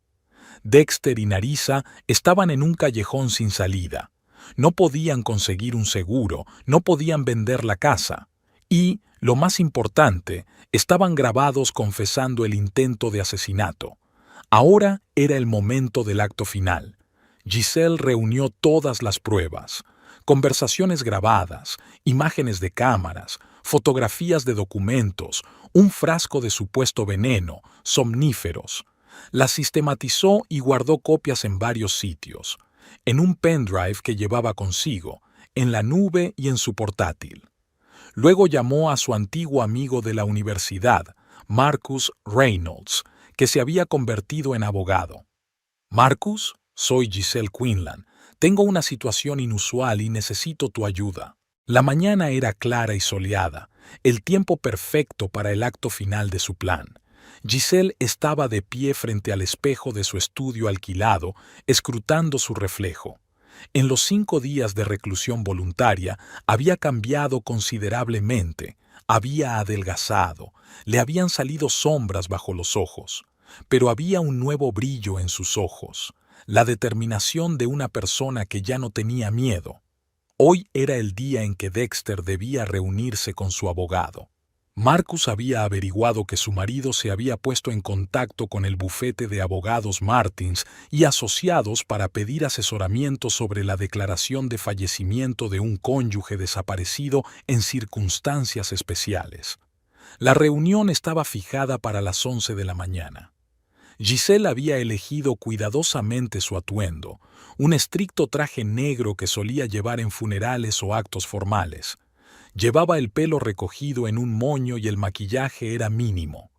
Dexter y Narisa estaban en un callejón sin salida. No podían conseguir un seguro, no podían vender la casa. Y, lo más importante, estaban grabados confesando el intento de asesinato. Ahora era el momento del acto final. Giselle reunió todas las pruebas. Conversaciones grabadas, imágenes de cámaras, fotografías de documentos, un frasco de supuesto veneno, somníferos. Las sistematizó y guardó copias en varios sitios. En un pendrive que llevaba consigo, en la nube y en su portátil. Luego llamó a su antiguo amigo de la universidad, Marcus Reynolds, que se había convertido en abogado. Marcus, soy Giselle Quinlan. Tengo una situación inusual y necesito tu ayuda. La mañana era clara y soleada, el tiempo perfecto para el acto final de su plan. Giselle estaba de pie frente al espejo de su estudio alquilado, escrutando su reflejo. En los 5 días de reclusión voluntaria había cambiado considerablemente, había adelgazado, le habían salido sombras bajo los ojos, pero había un nuevo brillo en sus ojos, la determinación de una persona que ya no tenía miedo. Hoy era el día en que Dexter debía reunirse con su abogado. Marcus había averiguado que su marido se había puesto en contacto con el bufete de abogados Martins y asociados para pedir asesoramiento sobre la declaración de fallecimiento de un cónyuge desaparecido en circunstancias especiales. La reunión estaba fijada para las 11 de la mañana. Giselle había elegido cuidadosamente su atuendo, un estricto traje negro que solía llevar en funerales o actos formales. Llevaba el pelo recogido en un moño y el maquillaje era mínimo.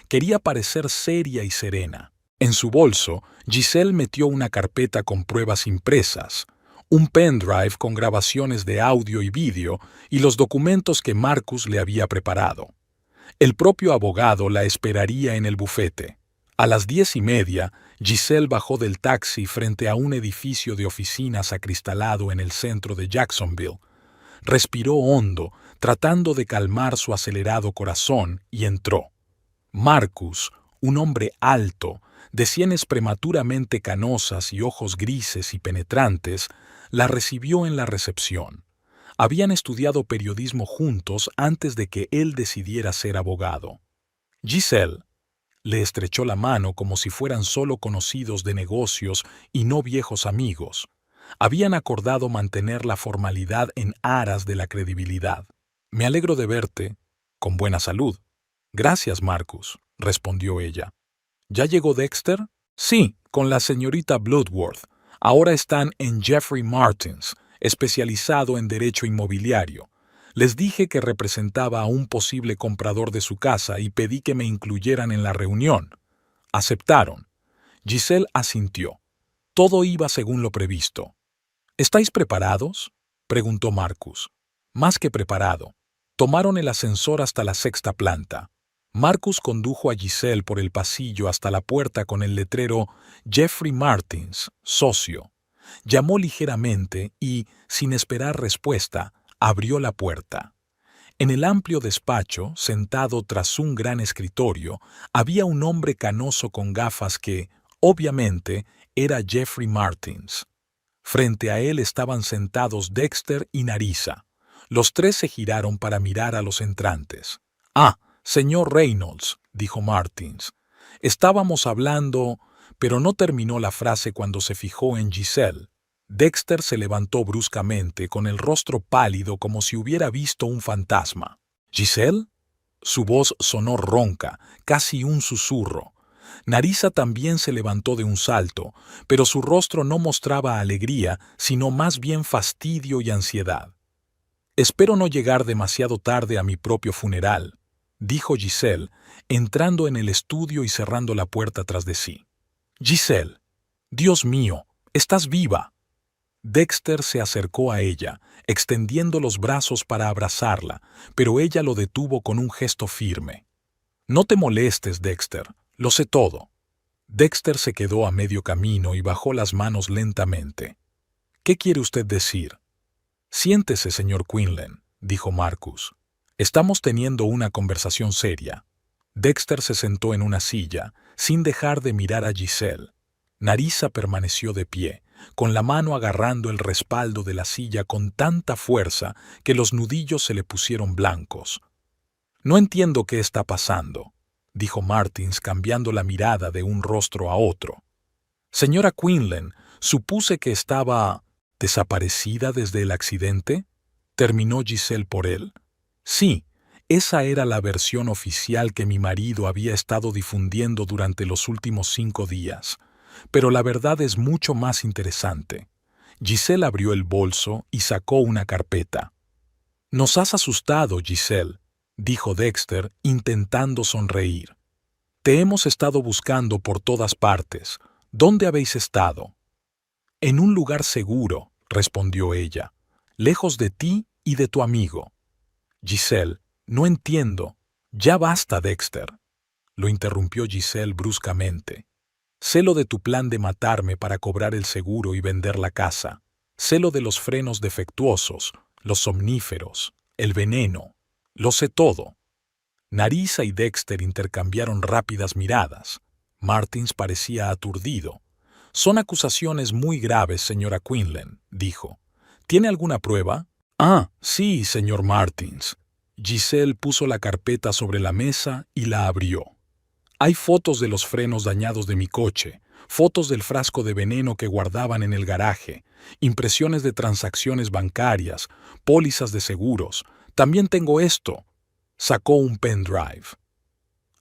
Quería parecer seria y serena. En su bolso, Giselle metió una carpeta con pruebas impresas, un pendrive con grabaciones de audio y vídeo y los documentos que Marcus le había preparado. El propio abogado la esperaría en el bufete. A las 10:30, Giselle bajó del taxi frente a un edificio de oficinas acristalado en el centro de Jacksonville. Respiró hondo, tratando de calmar su acelerado corazón, y entró. Marcus, un hombre alto, de sienes prematuramente canosas y ojos grises y penetrantes, la recibió en la recepción. Habían estudiado periodismo juntos antes de que él decidiera ser abogado. Giselle le estrechó la mano como si fueran solo conocidos de negocios y no viejos amigos. Habían acordado mantener la formalidad en aras de la credibilidad. Me alegro de verte, con buena salud. Gracias, Marcus, respondió ella. ¿Ya llegó Dexter? Sí, con la señorita Bloodworth. Ahora están en Jeffrey Martins, especializado en derecho inmobiliario. Les dije que representaba a un posible comprador de su casa y pedí que me incluyeran en la reunión. Aceptaron. Giselle asintió. Todo iba según lo previsto. ¿Estáis preparados?, preguntó Marcus. Más que preparado. Tomaron el ascensor hasta la sexta planta. Marcus condujo a Giselle por el pasillo hasta la puerta con el letrero Jeffrey Martins, socio. Llamó ligeramente y, sin esperar respuesta, abrió la puerta. En el amplio despacho, sentado tras un gran escritorio, había un hombre canoso con gafas que, obviamente, era Jeffrey Martins. Frente a él estaban sentados Dexter y Narissa. Los tres se giraron para mirar a los entrantes. «Ah, señor Reynolds», dijo Martins. «Estábamos hablando...» Pero no terminó la frase cuando se fijó en Giselle. Dexter se levantó bruscamente, con el rostro pálido como si hubiera visto un fantasma. «¿Giselle?» Su voz sonó ronca, casi un susurro. Narissa también se levantó de un salto, pero su rostro no mostraba alegría, sino más bien fastidio y ansiedad. «Espero no llegar demasiado tarde a mi propio funeral», dijo Giselle, entrando en el estudio y cerrando la puerta tras de sí. «Giselle, Dios mío, estás viva». Dexter se acercó a ella, extendiendo los brazos para abrazarla, pero ella lo detuvo con un gesto firme. «No te molestes, Dexter, lo sé todo». Dexter se quedó a medio camino y bajó las manos lentamente. «¿Qué quiere usted decir?» «Siéntese, señor Quinlan», dijo Marcus. «Estamos teniendo una conversación seria». Dexter se sentó en una silla, sin dejar de mirar a Giselle. Narissa permaneció de pie, con la mano agarrando el respaldo de la silla con tanta fuerza que los nudillos se le pusieron blancos. «No entiendo qué está pasando», dijo Martins, cambiando la mirada de un rostro a otro. «Señora Quinlan, supuse que estaba desaparecida desde el accidente», terminó Giselle por él. «Sí, esa era la versión oficial que mi marido había estado difundiendo durante los últimos 5 días. Pero la verdad es mucho más interesante». Giselle abrió el bolso y sacó una carpeta. «Nos has asustado, Giselle», dijo Dexter, intentando sonreír. «Te hemos estado buscando por todas partes. ¿Dónde habéis estado?» «En un lugar seguro», respondió ella, «lejos de ti y de tu amigo». «Giselle, no entiendo». «Ya basta, Dexter», lo interrumpió Giselle bruscamente. «Sé lo de tu plan de matarme para cobrar el seguro y vender la casa. Sé lo de los frenos defectuosos, los somníferos, el veneno. Lo sé todo». Narissa y Dexter intercambiaron rápidas miradas. Martins parecía aturdido. «Son acusaciones muy graves, señora Quinlan», dijo. «¿Tiene alguna prueba?» «Ah, sí, señor Martins». Giselle puso la carpeta sobre la mesa y la abrió. «Hay fotos de los frenos dañados de mi coche, fotos del frasco de veneno que guardaban en el garaje, impresiones de transacciones bancarias, pólizas de seguros. También tengo esto». Sacó un pendrive.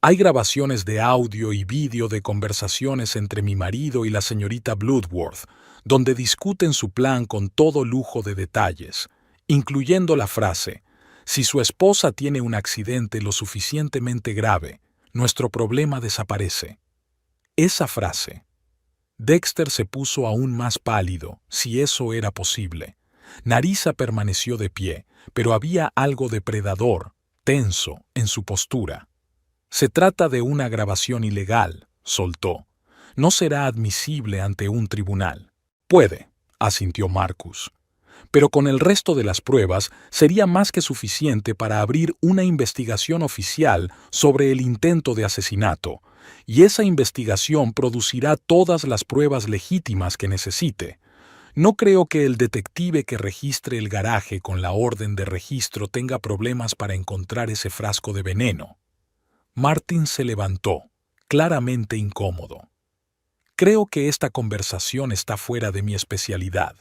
«Hay grabaciones de audio y vídeo de conversaciones entre mi marido y la señorita Bloodworth, donde discuten su plan con todo lujo de detalles, incluyendo la frase: si su esposa tiene un accidente lo suficientemente grave, nuestro problema desaparece». Esa frase. Dexter se puso aún más pálido, si eso era posible. Narissa permaneció de pie, pero había algo depredador, tenso, en su postura. «Se trata de una grabación ilegal», soltó. «No será admisible ante un tribunal». «Puede», asintió Marcus. «Pero con el resto de las pruebas sería más que suficiente para abrir una investigación oficial sobre el intento de asesinato, y esa investigación producirá todas las pruebas legítimas que necesite. No creo que el detective que registre el garaje con la orden de registro tenga problemas para encontrar ese frasco de veneno». Martin se levantó, claramente incómodo. «Creo que esta conversación está fuera de mi especialidad.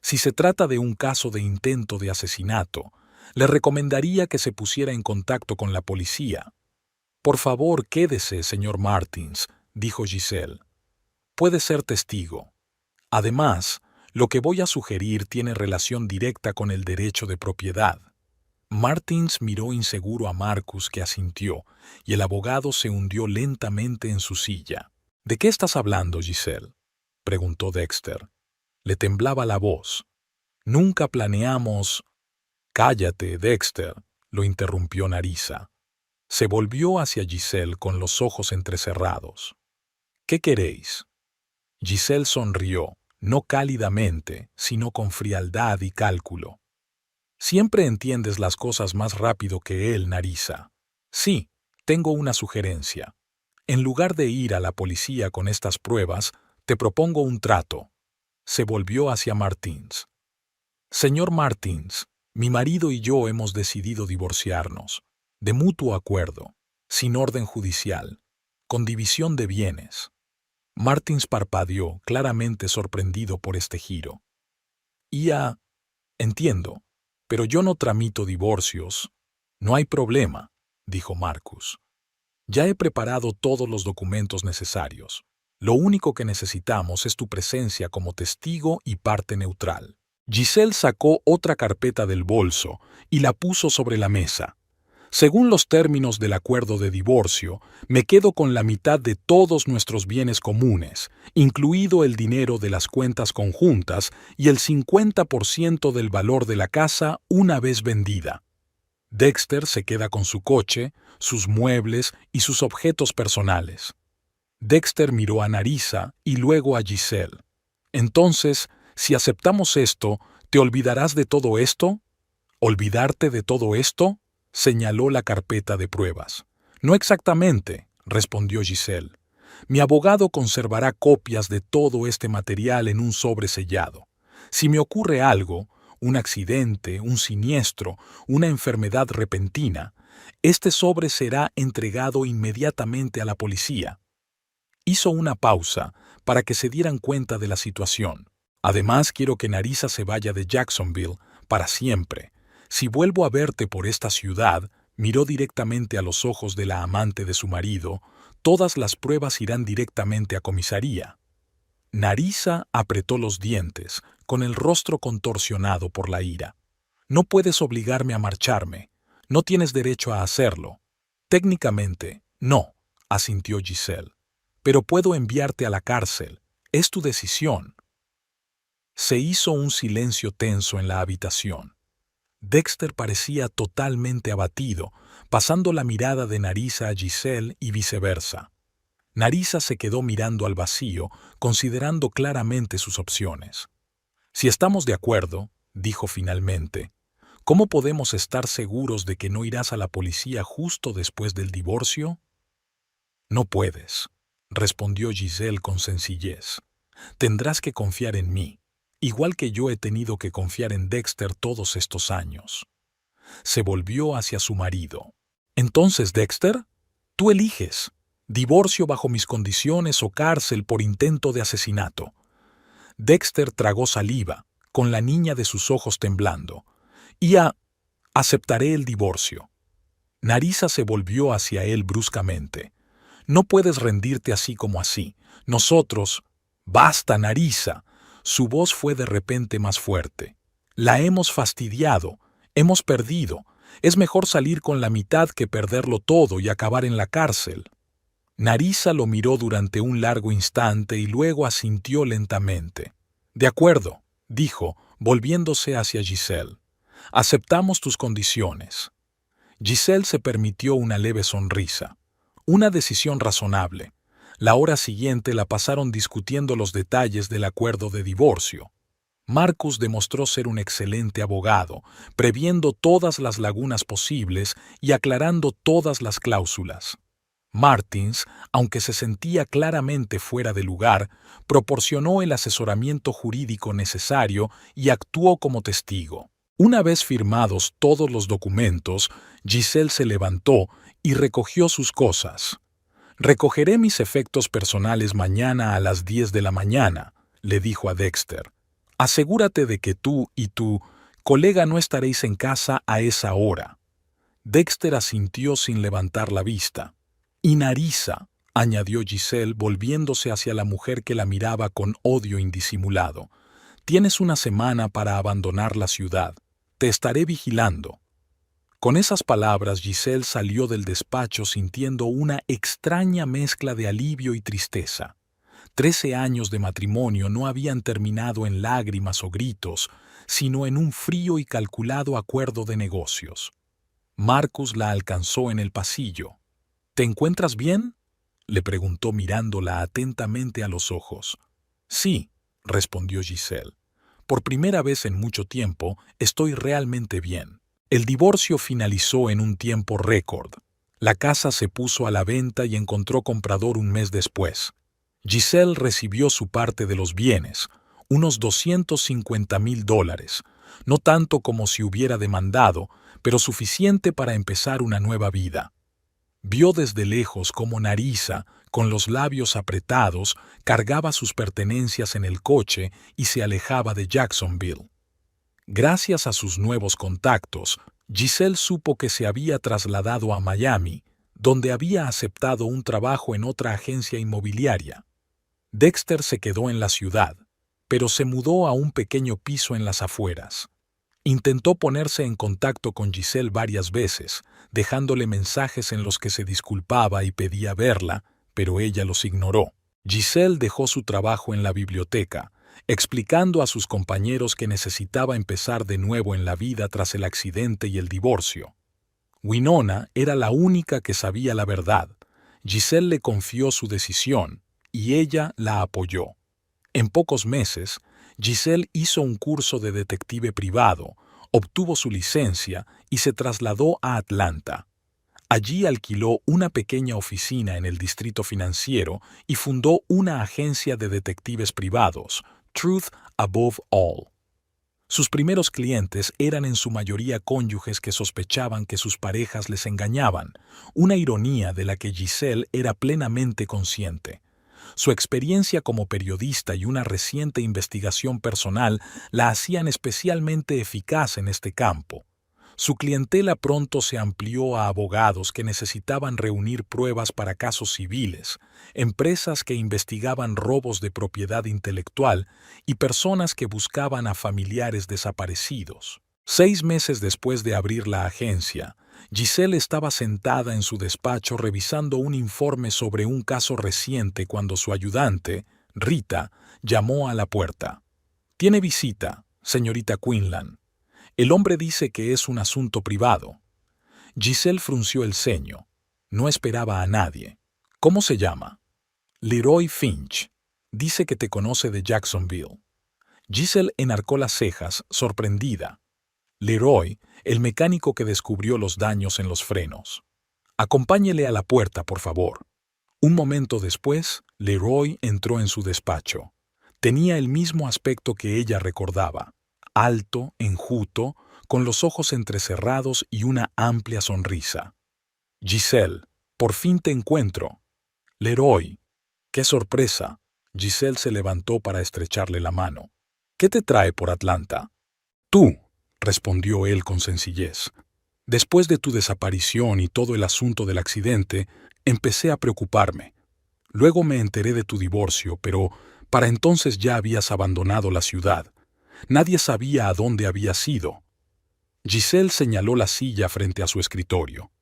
Si se trata de un caso de intento de asesinato, le recomendaría que se pusiera en contacto con la policía». «Por favor, quédese, señor Martins», dijo Giselle. «Puede ser testigo. Además, lo que voy a sugerir tiene relación directa con el derecho de propiedad». Martins miró inseguro a Marcus, que asintió, y el abogado se hundió lentamente en su silla. «¿De qué estás hablando, Giselle?», preguntó Dexter. Le temblaba la voz. «Nunca planeamos...» «Cállate, Dexter», lo interrumpió Nerissa. Se volvió hacia Giselle con los ojos entrecerrados. ¿Qué queréis? Giselle sonrió, no cálidamente, sino con frialdad y cálculo. Siempre entiendes las cosas más rápido que él, Nerissa. Sí, tengo una sugerencia. En lugar de ir a la policía con estas pruebas, te propongo un trato. Se volvió hacia Martins. Señor Martins, mi marido y yo hemos decidido divorciarnos, de mutuo acuerdo, sin orden judicial, con división de bienes. Martins parpadeó, claramente sorprendido por este giro. Entiendo, pero yo no tramito divorcios. No hay problema, dijo Marcus. Ya he preparado todos los documentos necesarios. Lo único que necesitamos es tu presencia como testigo y parte neutral. Giselle sacó otra carpeta del bolso y la puso sobre la mesa. Según los términos del acuerdo de divorcio, me quedo con la mitad de todos nuestros bienes comunes, incluido el dinero de las cuentas conjuntas y el 50% del valor de la casa una vez vendida. Dexter se queda con su coche, sus muebles y sus objetos personales. Dexter miró a Nerissa y luego a Giselle. Entonces, si aceptamos esto, ¿te olvidarás de todo esto? ¿Olvidarte de todo esto? Señaló la carpeta de pruebas. No exactamente, respondió Giselle. Mi abogado conservará copias de todo este material en un sobre sellado. Si me ocurre algo, un accidente, un siniestro, una enfermedad repentina, este sobre será entregado inmediatamente a la policía. Hizo una pausa para que se dieran cuenta de la situación. Además, quiero que Nerissa se vaya de Jacksonville para siempre. Si vuelvo a verte por esta ciudad, miró directamente a los ojos de la amante de su marido, todas las pruebas irán directamente a comisaría. Nerissa apretó los dientes, con el rostro contorsionado por la ira. No puedes obligarme a marcharme. No tienes derecho a hacerlo. Técnicamente, no, asintió Giselle. Pero puedo enviarte a la cárcel. Es tu decisión. Se hizo un silencio tenso en la habitación. Dexter parecía totalmente abatido, pasando la mirada de Nerissa a Giselle y viceversa. Nerissa se quedó mirando al vacío, considerando claramente sus opciones. Si estamos de acuerdo, dijo finalmente, ¿cómo podemos estar seguros de que no irás a la policía justo después del divorcio? No puedes, respondió Giselle con sencillez. Tendrás que confiar en mí, igual que yo he tenido que confiar en Dexter todos estos años. Se volvió hacia su marido. Entonces, Dexter, tú eliges. Divorcio bajo mis condiciones o cárcel por intento de asesinato. Dexter tragó saliva, con la niña de sus ojos temblando. Aceptaré el divorcio. Nerissa se volvió hacia él bruscamente. No puedes rendirte así como así. Nosotros... ¡Basta, Nerissa! Su voz fue de repente más fuerte. La hemos fastidiado. Hemos perdido. Es mejor salir con la mitad que perderlo todo y acabar en la cárcel. Nerissa lo miró durante un largo instante y luego asintió lentamente. De acuerdo, dijo, volviéndose hacia Giselle. Aceptamos tus condiciones. Giselle se permitió una leve sonrisa. Una decisión razonable. La hora siguiente la pasaron discutiendo los detalles del acuerdo de divorcio. Marcus demostró ser un excelente abogado, previendo todas las lagunas posibles y aclarando todas las cláusulas. Martins, aunque se sentía claramente fuera de lugar, proporcionó el asesoramiento jurídico necesario y actuó como testigo. Una vez firmados todos los documentos, Giselle se levantó y recogió sus cosas. «Recogeré mis efectos personales mañana a las 10 de la mañana», le dijo a Dexter. «Asegúrate de que tú y tu colega no estaréis en casa a esa hora». Dexter asintió sin levantar la vista. «Y Nerissa», añadió Giselle volviéndose hacia la mujer que la miraba con odio indisimulado. «Tienes una semana para abandonar la ciudad. Te estaré vigilando». Con esas palabras Giselle salió del despacho sintiendo una extraña mezcla de alivio y tristeza. 13 años de matrimonio no habían terminado en lágrimas o gritos, sino en un frío y calculado acuerdo de negocios. Marcus la alcanzó en el pasillo. ¿Te encuentras bien?, le preguntó mirándola atentamente a los ojos. Sí, respondió Giselle. Por primera vez en mucho tiempo estoy realmente bien. El divorcio finalizó en un tiempo récord. La casa se puso a la venta y encontró comprador un mes después. Giselle recibió su parte de los bienes, unos $250,000, no tanto como si hubiera demandado, pero suficiente para empezar una nueva vida. Vio desde lejos cómo Nerissa, con los labios apretados, cargaba sus pertenencias en el coche y se alejaba de Jacksonville. Gracias a sus nuevos contactos, Giselle supo que se había trasladado a Miami, donde había aceptado un trabajo en otra agencia inmobiliaria. Dexter se quedó en la ciudad, pero se mudó a un pequeño piso en las afueras. Intentó ponerse en contacto con Giselle varias veces, dejándole mensajes en los que se disculpaba y pedía verla, pero ella los ignoró. Giselle dejó su trabajo en la biblioteca, explicando a sus compañeros que necesitaba empezar de nuevo en la vida tras el accidente y el divorcio. Winona era la única que sabía la verdad. Giselle le confió su decisión, y ella la apoyó. En pocos meses, Giselle hizo un curso de detective privado, obtuvo su licencia y se trasladó a Atlanta. Allí alquiló una pequeña oficina en el distrito financiero y fundó una agencia de detectives privados, Truth Above All. Sus primeros clientes eran en su mayoría cónyuges que sospechaban que sus parejas les engañaban, una ironía de la que Giselle era plenamente consciente. Su experiencia como periodista y una reciente investigación personal la hacían especialmente eficaz en este campo. Su clientela pronto se amplió a abogados que necesitaban reunir pruebas para casos civiles, empresas que investigaban robos de propiedad intelectual y personas que buscaban a familiares desaparecidos. 6 meses después de abrir la agencia, Giselle estaba sentada en su despacho revisando un informe sobre un caso reciente cuando su ayudante, Rita, llamó a la puerta. «Tiene visita, señorita Quinlan. El hombre dice que es un asunto privado». Giselle frunció el ceño. No esperaba a nadie. «¿Cómo se llama?» «Leroy Finch. Dice que te conoce de Jacksonville». Giselle enarcó las cejas, sorprendida. Leroy, el mecánico que descubrió los daños en los frenos. «Acompáñele a la puerta, por favor». Un momento después, Leroy entró en su despacho. Tenía el mismo aspecto que ella recordaba. Alto, enjuto, con los ojos entrecerrados y una amplia sonrisa. «Giselle, por fin te encuentro». «Leroy». «¡Qué sorpresa!». Giselle se levantó para estrecharle la mano. «¿Qué te trae por Atlanta?» «Tú», respondió él con sencillez. «Después de tu desaparición y todo el asunto del accidente, empecé a preocuparme. Luego me enteré de tu divorcio, pero para entonces ya habías abandonado la ciudad. Nadie sabía a dónde habías ido». Giselle señaló la silla frente a su escritorio.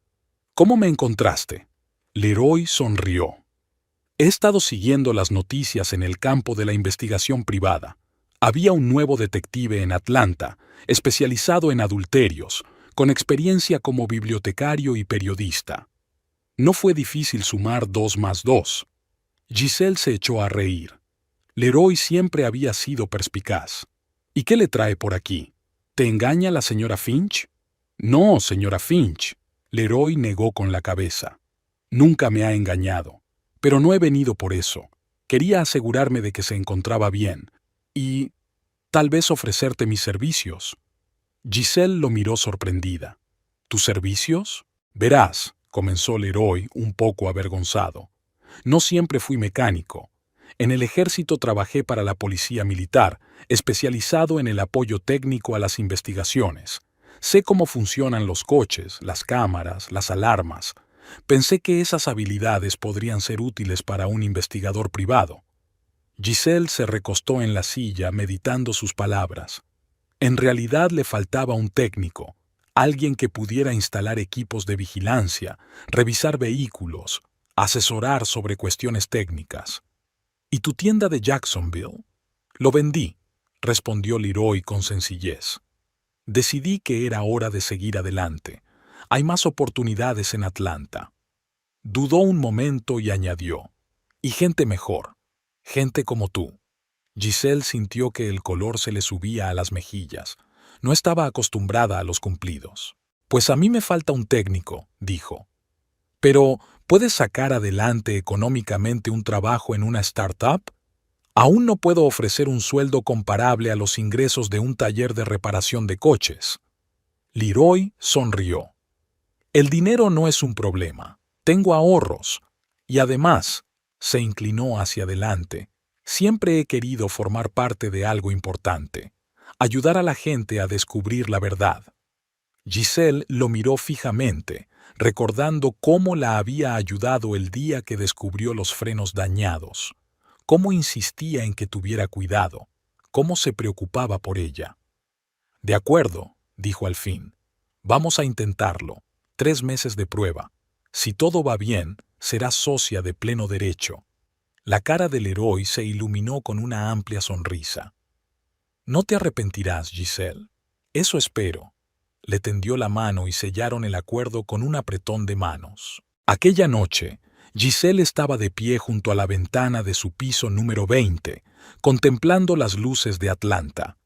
«¿Cómo me encontraste?» Leroy sonrió. «He estado siguiendo las noticias en el campo de la investigación privada. Había un nuevo detective en Atlanta, especializado en adulterios, con experiencia como bibliotecario y periodista. No fue difícil sumar 2 más 2. Giselle se echó a reír. Leroy siempre había sido perspicaz. «¿Y qué le trae por aquí? ¿Te engaña la señora Finch?» «No, señora Finch». Leroy negó con la cabeza. «Nunca me ha engañado. Pero no he venido por eso. Quería asegurarme de que se encontraba bien. Y tal vez ofrecerte mis servicios». Giselle lo miró sorprendida. «¿Tus servicios?» «Verás», comenzó Leroy un poco avergonzado. «No siempre fui mecánico. En el ejército trabajé para la policía militar, especializado en el apoyo técnico a las investigaciones. Sé cómo funcionan los coches, las cámaras, las alarmas. Pensé que esas habilidades podrían ser útiles para un investigador privado». Giselle se recostó en la silla meditando sus palabras. En realidad le faltaba un técnico, alguien que pudiera instalar equipos de vigilancia, revisar vehículos, asesorar sobre cuestiones técnicas. «¿Y tu tienda de Jacksonville?» «Lo vendí», respondió Leroy con sencillez. «Decidí que era hora de seguir adelante. Hay más oportunidades en Atlanta. Dudó un momento y añadió, y gente mejor, gente como tú. Giselle sintió que el color se le subía a las mejillas. No estaba acostumbrada a los cumplidos. Pues a mí me falta un técnico, dijo. Pero, ¿puedes sacar adelante económicamente un trabajo en una startup? Aún no puedo ofrecer un sueldo comparable a los ingresos de un taller de reparación de coches. Leroy sonrió. El dinero no es un problema. Tengo ahorros. Y además, se inclinó hacia adelante. Siempre he querido formar parte de algo importante. Ayudar a la gente a descubrir la verdad. Giselle lo miró fijamente, recordando cómo la había ayudado el día que descubrió los frenos dañados, cómo insistía en que tuviera cuidado, cómo se preocupaba por ella. De acuerdo, dijo al fin. Vamos a intentarlo. 3 meses de prueba. Si todo va bien, serás socia de pleno derecho. La cara del héroe se iluminó con una amplia sonrisa. No te arrepentirás, Giselle. Eso espero. Le tendió la mano y sellaron el acuerdo con un apretón de manos. Aquella noche, Giselle estaba de pie junto a la ventana de su piso número 20, contemplando las luces de Atlanta.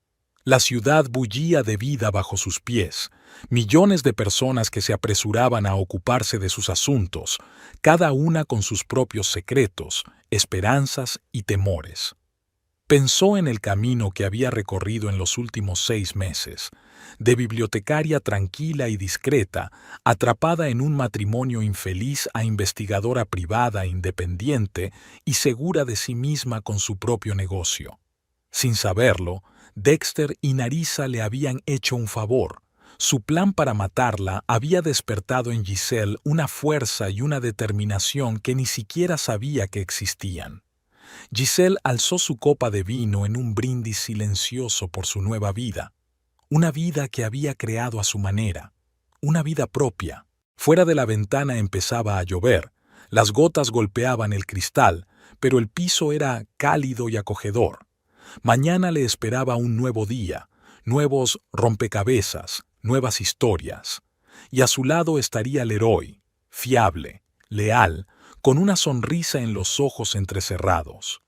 La ciudad bullía de vida bajo sus pies, millones de personas que se apresuraban a ocuparse de sus asuntos, cada una con sus propios secretos, esperanzas y temores. Pensó en el camino que había recorrido en los últimos 6 meses, de bibliotecaria tranquila y discreta, atrapada en un matrimonio infeliz a investigadora privada independiente y segura de sí misma con su propio negocio. Sin saberlo, Dexter y Narisa le habían hecho un favor. Su plan para matarla había despertado en Giselle una fuerza y una determinación que ni siquiera sabía que existían. Giselle alzó su copa de vino en un brindis silencioso por su nueva vida. Una vida que había creado a su manera. Una vida propia. Fuera de la ventana empezaba a llover. Las gotas golpeaban el cristal, pero el piso era cálido y acogedor. Mañana le esperaba un nuevo día, nuevos rompecabezas, nuevas historias. Y a su lado estaría Leroy, fiable, leal, con una sonrisa en los ojos entrecerrados.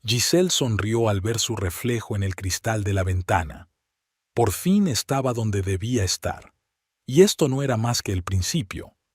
Giselle sonrió al ver su reflejo en el cristal de la ventana. Por fin estaba donde debía estar. Y esto no era más que el principio.